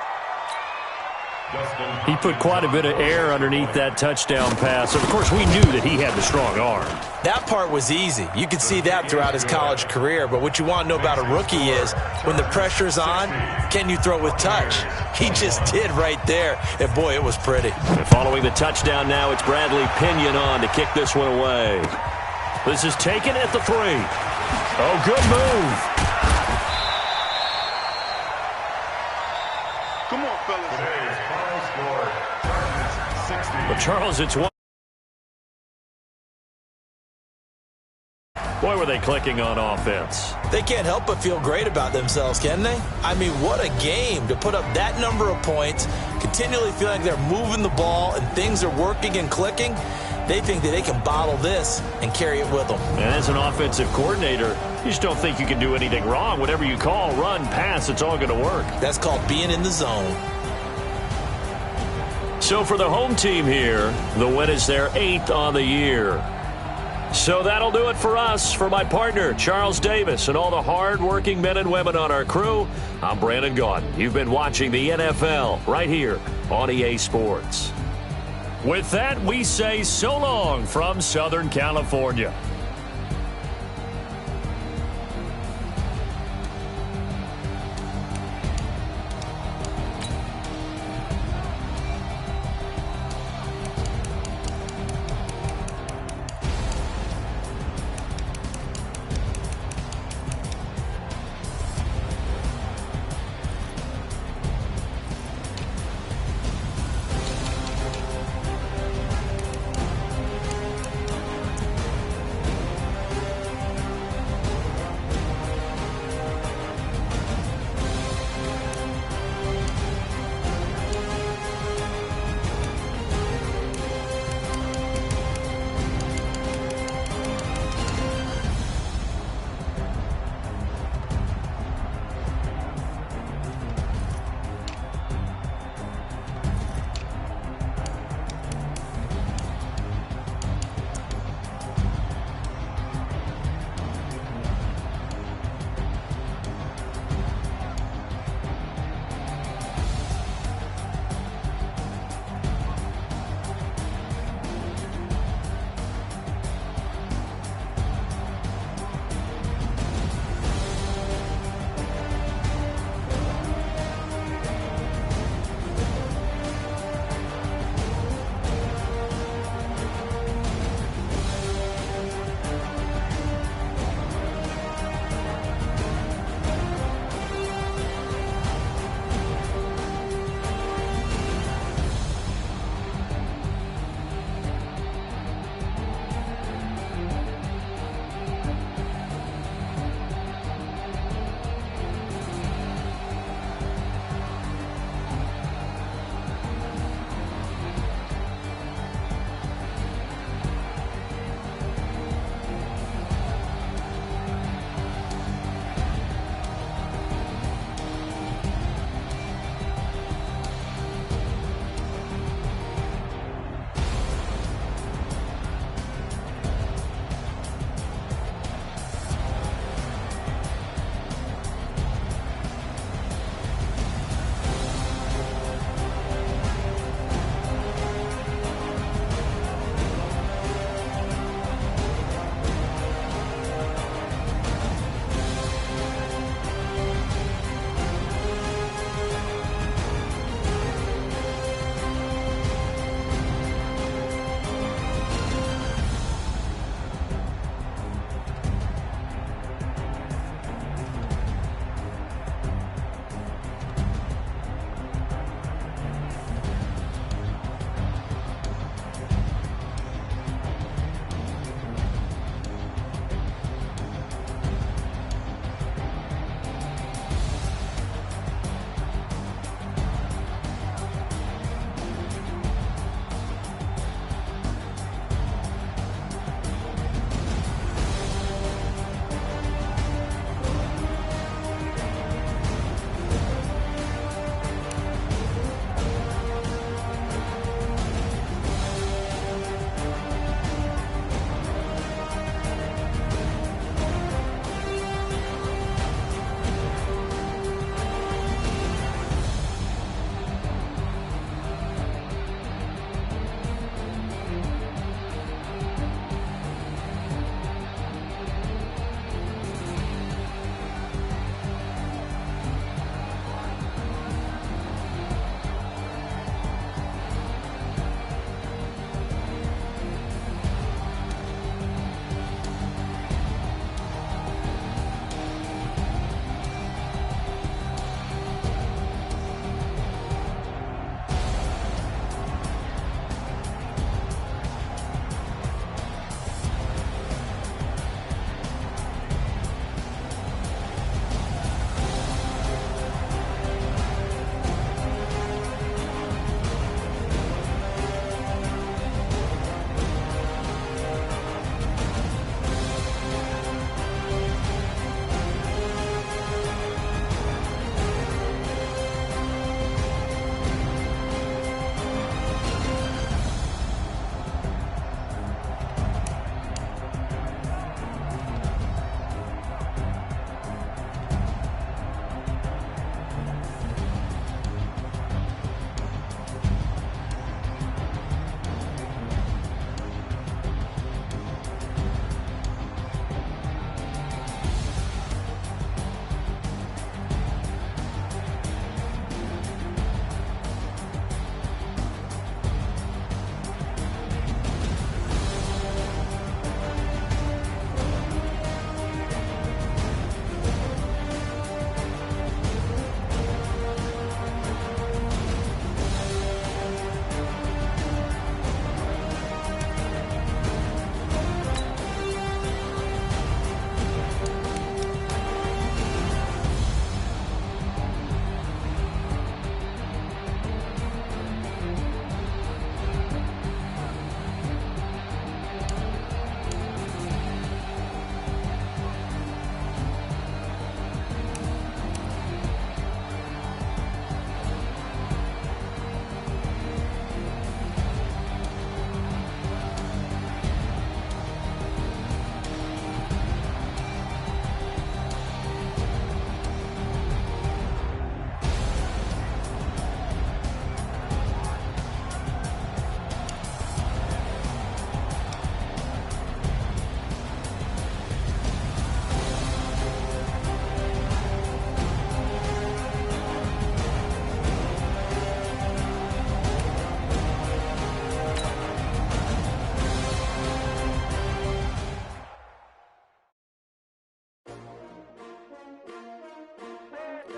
Speaker 3: He put quite a bit of air underneath that touchdown pass. Of course, we knew that he had the strong arm.
Speaker 4: That part was easy. You could see that throughout his college career. But what you want to know about a rookie is when the pressure's on, can you throw with touch? He just did right there. And, boy, it was pretty.
Speaker 3: And following the touchdown now, it's Bradley Pinion on to kick this one away. This is taken at the 3. Oh, good move.
Speaker 1: Come on, fellas.
Speaker 5: Today's final score, Chargers 60.
Speaker 3: But Charles, it's one. Boy, were they clicking on offense.
Speaker 4: They can't help but feel great about themselves, can they? I mean, what a game to put up that number of points, continually feel like they're moving the ball and things are working and clicking. They think that they can bottle this and carry it with them.
Speaker 3: And as an offensive coordinator, you just don't think you can do anything wrong. Whatever you call, run, pass, it's all going to work.
Speaker 4: That's called being in the zone.
Speaker 3: So for the home team here, the win is their 8th on the year. So that'll do it for us. For my partner, Charles Davis, and all the hard-working men and women on our crew, I'm Brandon Gaudin. You've been watching the NFL right here on EA Sports. With that, we say so long from Southern California.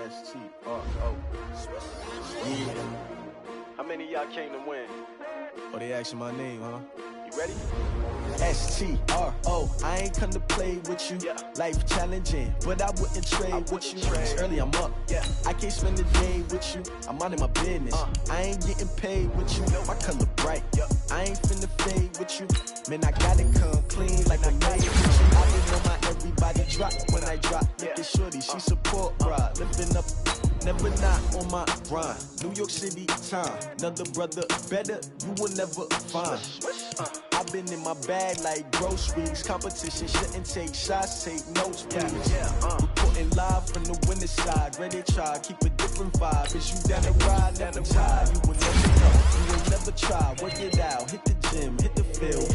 Speaker 2: S-T-R-O. Yeah. How many of y'all came to win? Oh, they asking my name, huh? You ready? S-T-R-O. I ain't come to play with you. Life challenging, but I wouldn't trade with you. It's early, I'm up. I can't spend the day with you. I'm out of my business. I ain't getting paid with you. My color bright. I ain't finna fade with you. Man, I gotta come clean like I made with you. I didn't know my everybody drop when I drop. Look at shorty, she support ride. Living up, never not on my grind. New York City time. Another brother better, you will never find. I've been in my bag like groceries. Competition shouldn't take shots, take notes, please. Reporting live from the winning side. Ready to try, keep a different vibe. Is you down the ride, never tired. You will never know, you will never try. Work it out, hit the gym, hit the field.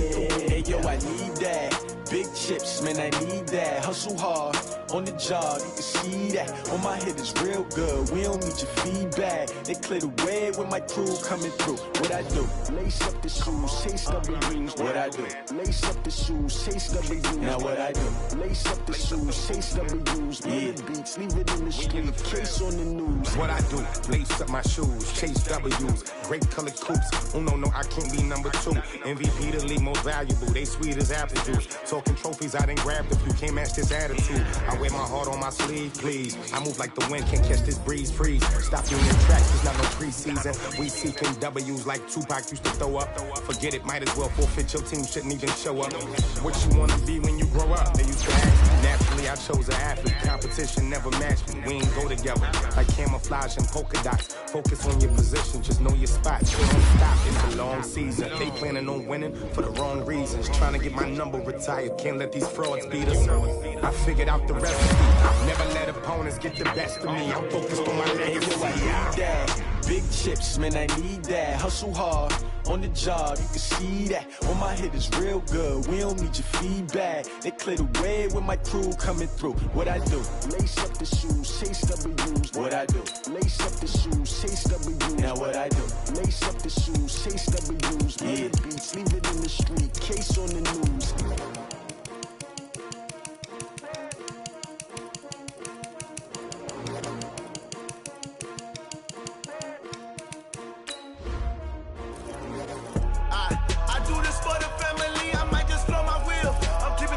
Speaker 2: Hey yo, I need that. Big chips, man, I need that. Hustle hard, on the job, you can see that. On my head is real good, we don't need your feedback. They clear the way with my crew coming through. What I do? Lace up the shoes, chase W's. What I do? Lace up the shoes, chase W's. Now what I do? Lace up the shoes, chase W's. Bring the beats, leave it in the street, case on the news.
Speaker 6: What I do? Lace up my shoes, chase W's. Great colored coops. Oh no, I can't be number 2. MVP the league most valuable. They sweet as apple juice. Talking trophies, I didn't grab the few. Can't match this attitude. I wear my heart on my sleeve, please. I move like the wind, can't catch this breeze, freeze. Stop you in your tracks, it's not no preseason. We seeking W's like Tupac used to throw up. Forget it, might as well forfeit. Your team shouldn't even show up. What you wanna be when you grow up? They used to ask. Naturally, I chose an athlete. Competition never matched me. We ain't go together. Like camouflage and polka dots. Focus on your position, just know your spot. You don't stop, it's a long season. They planning on winning for the wrong reasons. Trying to get my number retired. Can't let these frauds beat us. I figured out the recipe. Never let opponents get the best of me. I'm focused on my legacy.
Speaker 2: Big chips, man, I need that. Hustle hard, on the job, you can see that. On my head is real good, we don't need your feedback. They clear the way with my crew coming through. What I do? Lace up the shoes, chase W's. What I do? Lace up the shoes, chase W's. Now what I do? Lace up the shoes, chase W's. Bring the beats, leave it in the street, case on the news.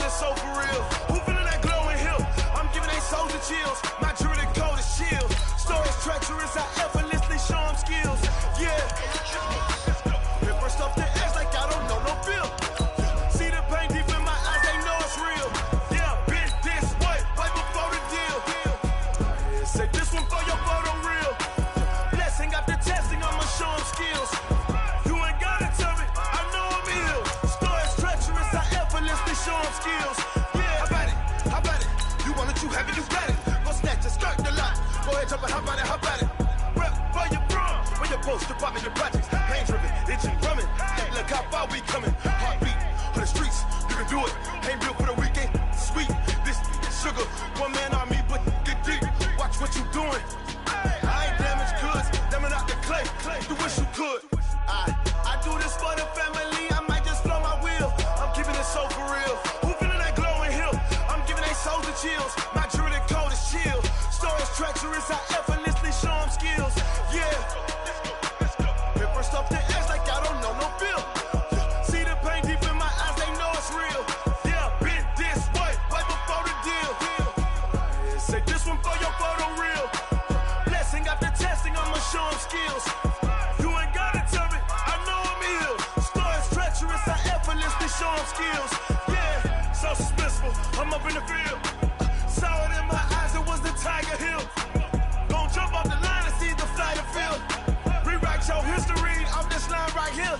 Speaker 7: So for real, who feelin' that glowing hill? I'm giving they soldier chills. My jewelry code is shield. Stories treacherous, I effortlessly show them skills. Yeah, paper stuff to edge like I don't know no bill. See the pain deep in my eyes, they know it's real. Yeah, been this way, right before the deal. Say this one for your photo real. Blessing after testing, I'ma show them skills. You ain't gotta tell me, I know I'm ill. Stories treacherous, I effortlessly show them skills. You have it, you got it. Go snatch a skirt the lot. Go ahead, jump it, how about it? Rep for your bro, for your post, your poppin' your projects. Pain driven, itching, drumming. Hey, look how far we coming. Heartbeat on the streets, you can do it. Ain't built for the weekend. Sweet, this sugar. One man army, but get deep. Watch what you doing. I ain't damaged goods, damn it out the clay. You wish you could. I do this for the family. I might just blow my wheel. I'm keeping it so for real. Who feelin' that glowing hill? I'm giving they soldier chills. My jewelry code is chill. Stories treacherous, I effortlessly show them skills. Yeah. Paper stuff to edge like I don't know no bill. See the pain deep in my eyes, they know it's real. Yeah, been this way, right before the deal. Say this one for your photo real. Blessing after testing, I'ma show them skills. You ain't gotta tell me, I know I'm ill. Stories treacherous, I effortlessly show them skills. Yeah, so suspenseful, I'm up in the field. Saw it in my eyes, it was the Tiger Hill. Gon' jump off the line and see the flight of field. Rewrite your history off this line right here.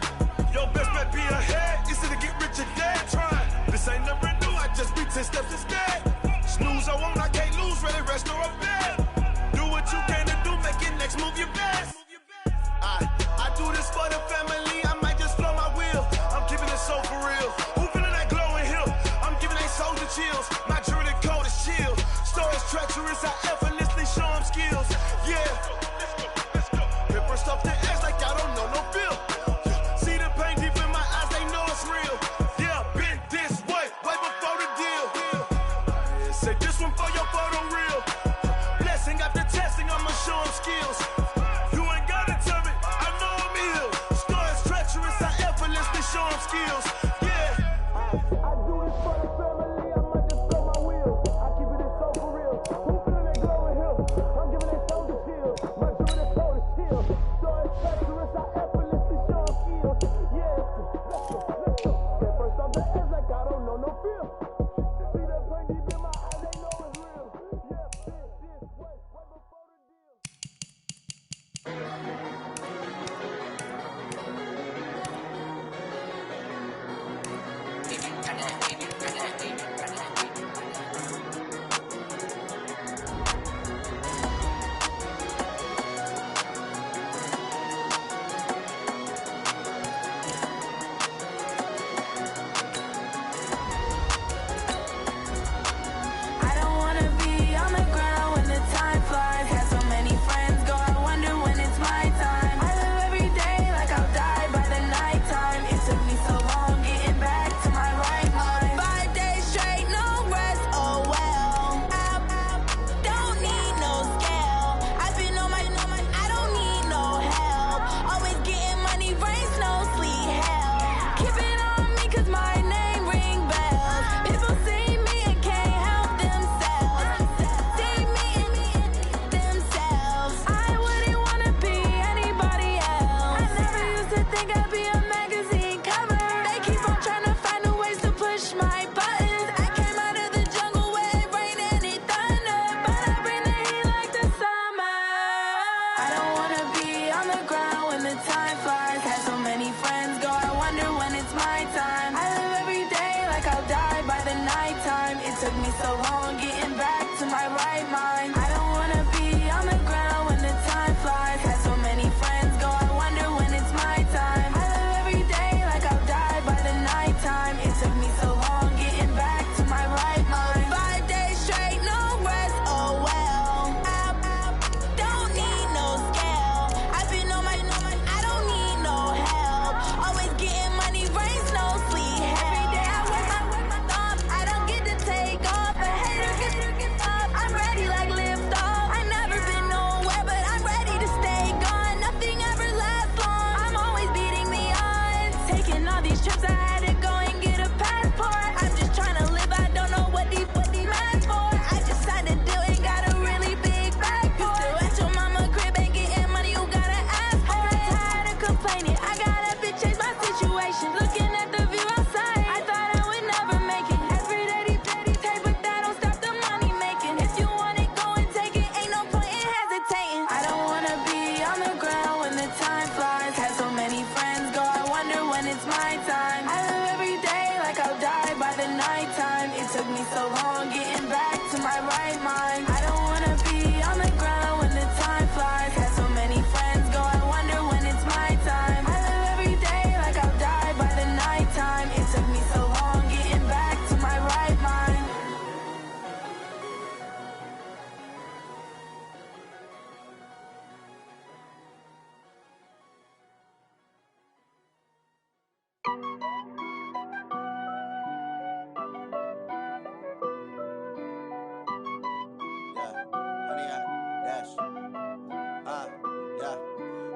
Speaker 7: Your best bet be ahead, it's to get rich or dead trying. This ain't never new, I just be 10 steps instead. Snooze, I won't, I can't lose, ready, rest or a bed. Do what you can to do, make it next move your best. I do this for the family, I might just blow my wheel. I'm keeping it so for real. Who feelin' that glowing hill? I'm giving they soldier chills. My jewelry code is chill. Stories treacherous, I effortlessly show them skills. Yeah. Paper stuff to edge like I don't know no bill. See the pain deep in my eyes, they know it's real.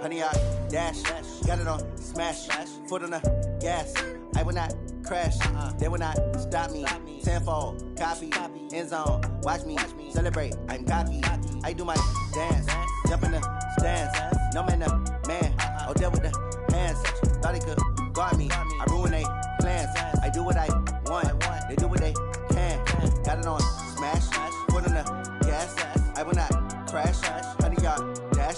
Speaker 8: Honey, I dash, got it on smash, foot on the gas. I will not crash, they will not stop me. Tenfold, copy, end zone, watch me celebrate. I'm cocky, I do my dance, jump in the stands. No man, the man, oh there with the hands. Thought he could guard me, I ruin they plans. I do what I want, they do what they can. Got it on smash, foot on the gas. I will not crash, honey, y'all dash,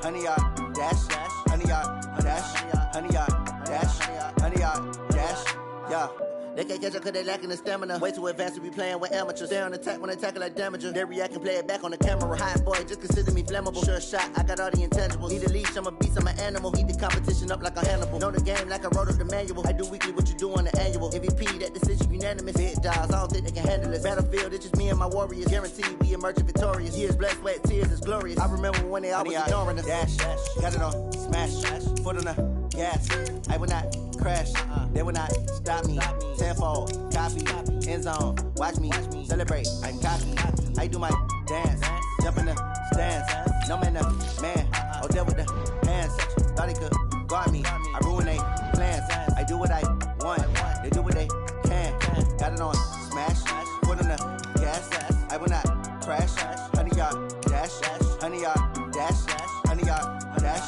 Speaker 8: honey, y'all dash, honey, y'all dash, honey, y'all dash, honey, y'all dash, yeah. They can't catch up cause they lacking the stamina. Way too advanced to be playing with amateurs. They on attack when they tackle like damager. They react and play it back on the camera. Hot boy, just consider me flammable. Sure shot, I got all the intangibles. Need a leash, I'm a beast, I'm an animal. Eat the competition up like a Hannibal. Know the game like I wrote up the manual. I do weekly what you do on the annual. MVP, that decision unanimous. Big dogs, I don't think they can handle it. Battlefield, it's just me and my warriors. Guaranteed we emerge victorious. Years, blood, sweat, tears, it's glorious. I remember when they always ignoring us. Dash, got it on smash, foot on the gas. I will not crash, they will not stop me. Tenfold, copy, end zone, watch me celebrate. I'm cocky, I do my dance, jump in the stands. No man, the man, oh there with the hands. Thought he could guard me, I ruin they plans. I do what I want, they do what they can. Got it on smash, foot on the gas. I will not crash, honey, y'all dash, honey, y'all dash, honey, y'all dash,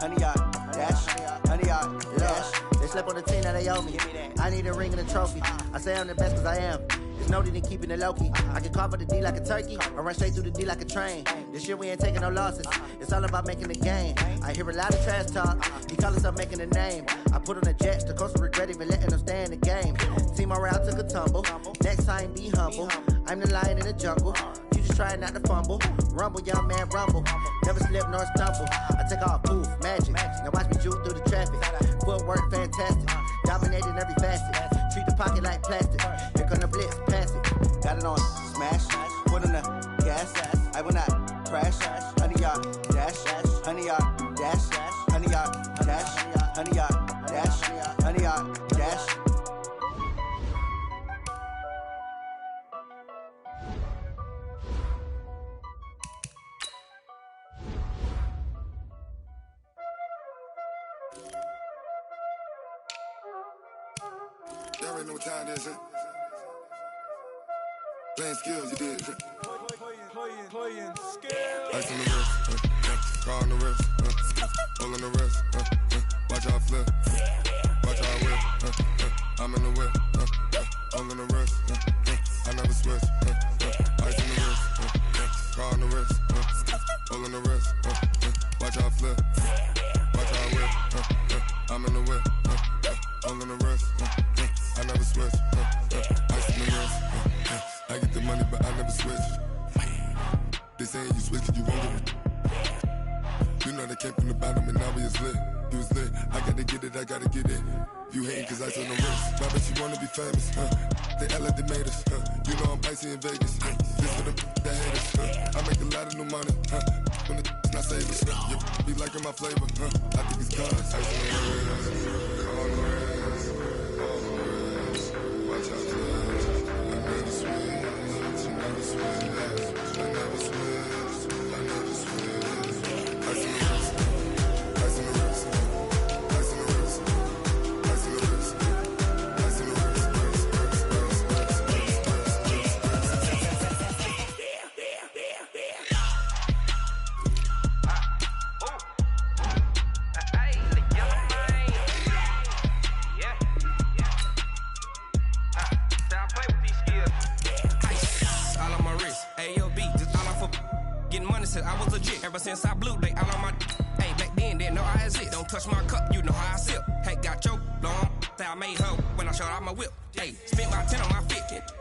Speaker 8: honey, y'all dash, honey, y'all dash. They slept on the team that they owe me. I I need a ring and a trophy. I say I'm the best cause I am. It's noted in keeping it low-key. I can carve up the D like a turkey or run straight through the D like a train. This year we ain't taking no losses. It's all about making the game. I hear a lot of trash talk. He call himself making a name. I put on the Jets. The coach will regret even letting them stay in the game. Team morale took a tumble. Next time be humble. I'm the lion in the jungle. You just trying not to fumble. Rumble, young man, rumble. Never slip nor stumble. I take off, poof, magic. Now watch me juke through the traffic. Footwork fantastic. Dominating every facet. Treat the pocket like plastic. Here come the blitz, pass it. Got it on smash. Put on the gas. I will not crash. 100 yard dash. 100 yard dash. 100 yard dash. 100 yard dash. 100 yard dash.
Speaker 9: Y'all already know what time it is, huh? Playing skills, you did. Playing skills. Ice on the wrist, car on the wrist, hole on the wrist, watch how I flip, watch how I whip, I'm in the whip, hole on the wrist, I never switch, ice on the wrist, car on the wrist, hole on the wrist, watch how I flip, watch how I whip, I'm in the whip, hole on the wrist, I never switch, ice on the wrist, I get the money but I never switch. They saying you switch and you won't get it. You know they came from the bottom and now we is lit. You was lit, I gotta get it, I gotta get it. You hating cause ice on the wrist. Why bet you wanna be famous, They act like they made us, You know I'm icy in Vegas, This for the that hate us, I make a lot of new money, When it's not savers, You be liking my flavor, I think it's cause ice on the wrist, on the wrist, on the wrist. Watch out, I never switch, I never switch. I never switch, I never switch. Ice in the wrist, ice in the wrist, ice in the wrist, ice in the wrist, ice in the wrist,
Speaker 10: I was legit ever since I blew. They all on my hey back then didn't know I exist. Don't touch my cup, you know how I sip. Hey, got choked long. Say I made her when I showed out my whip. Hey, spent my 10 on my 50.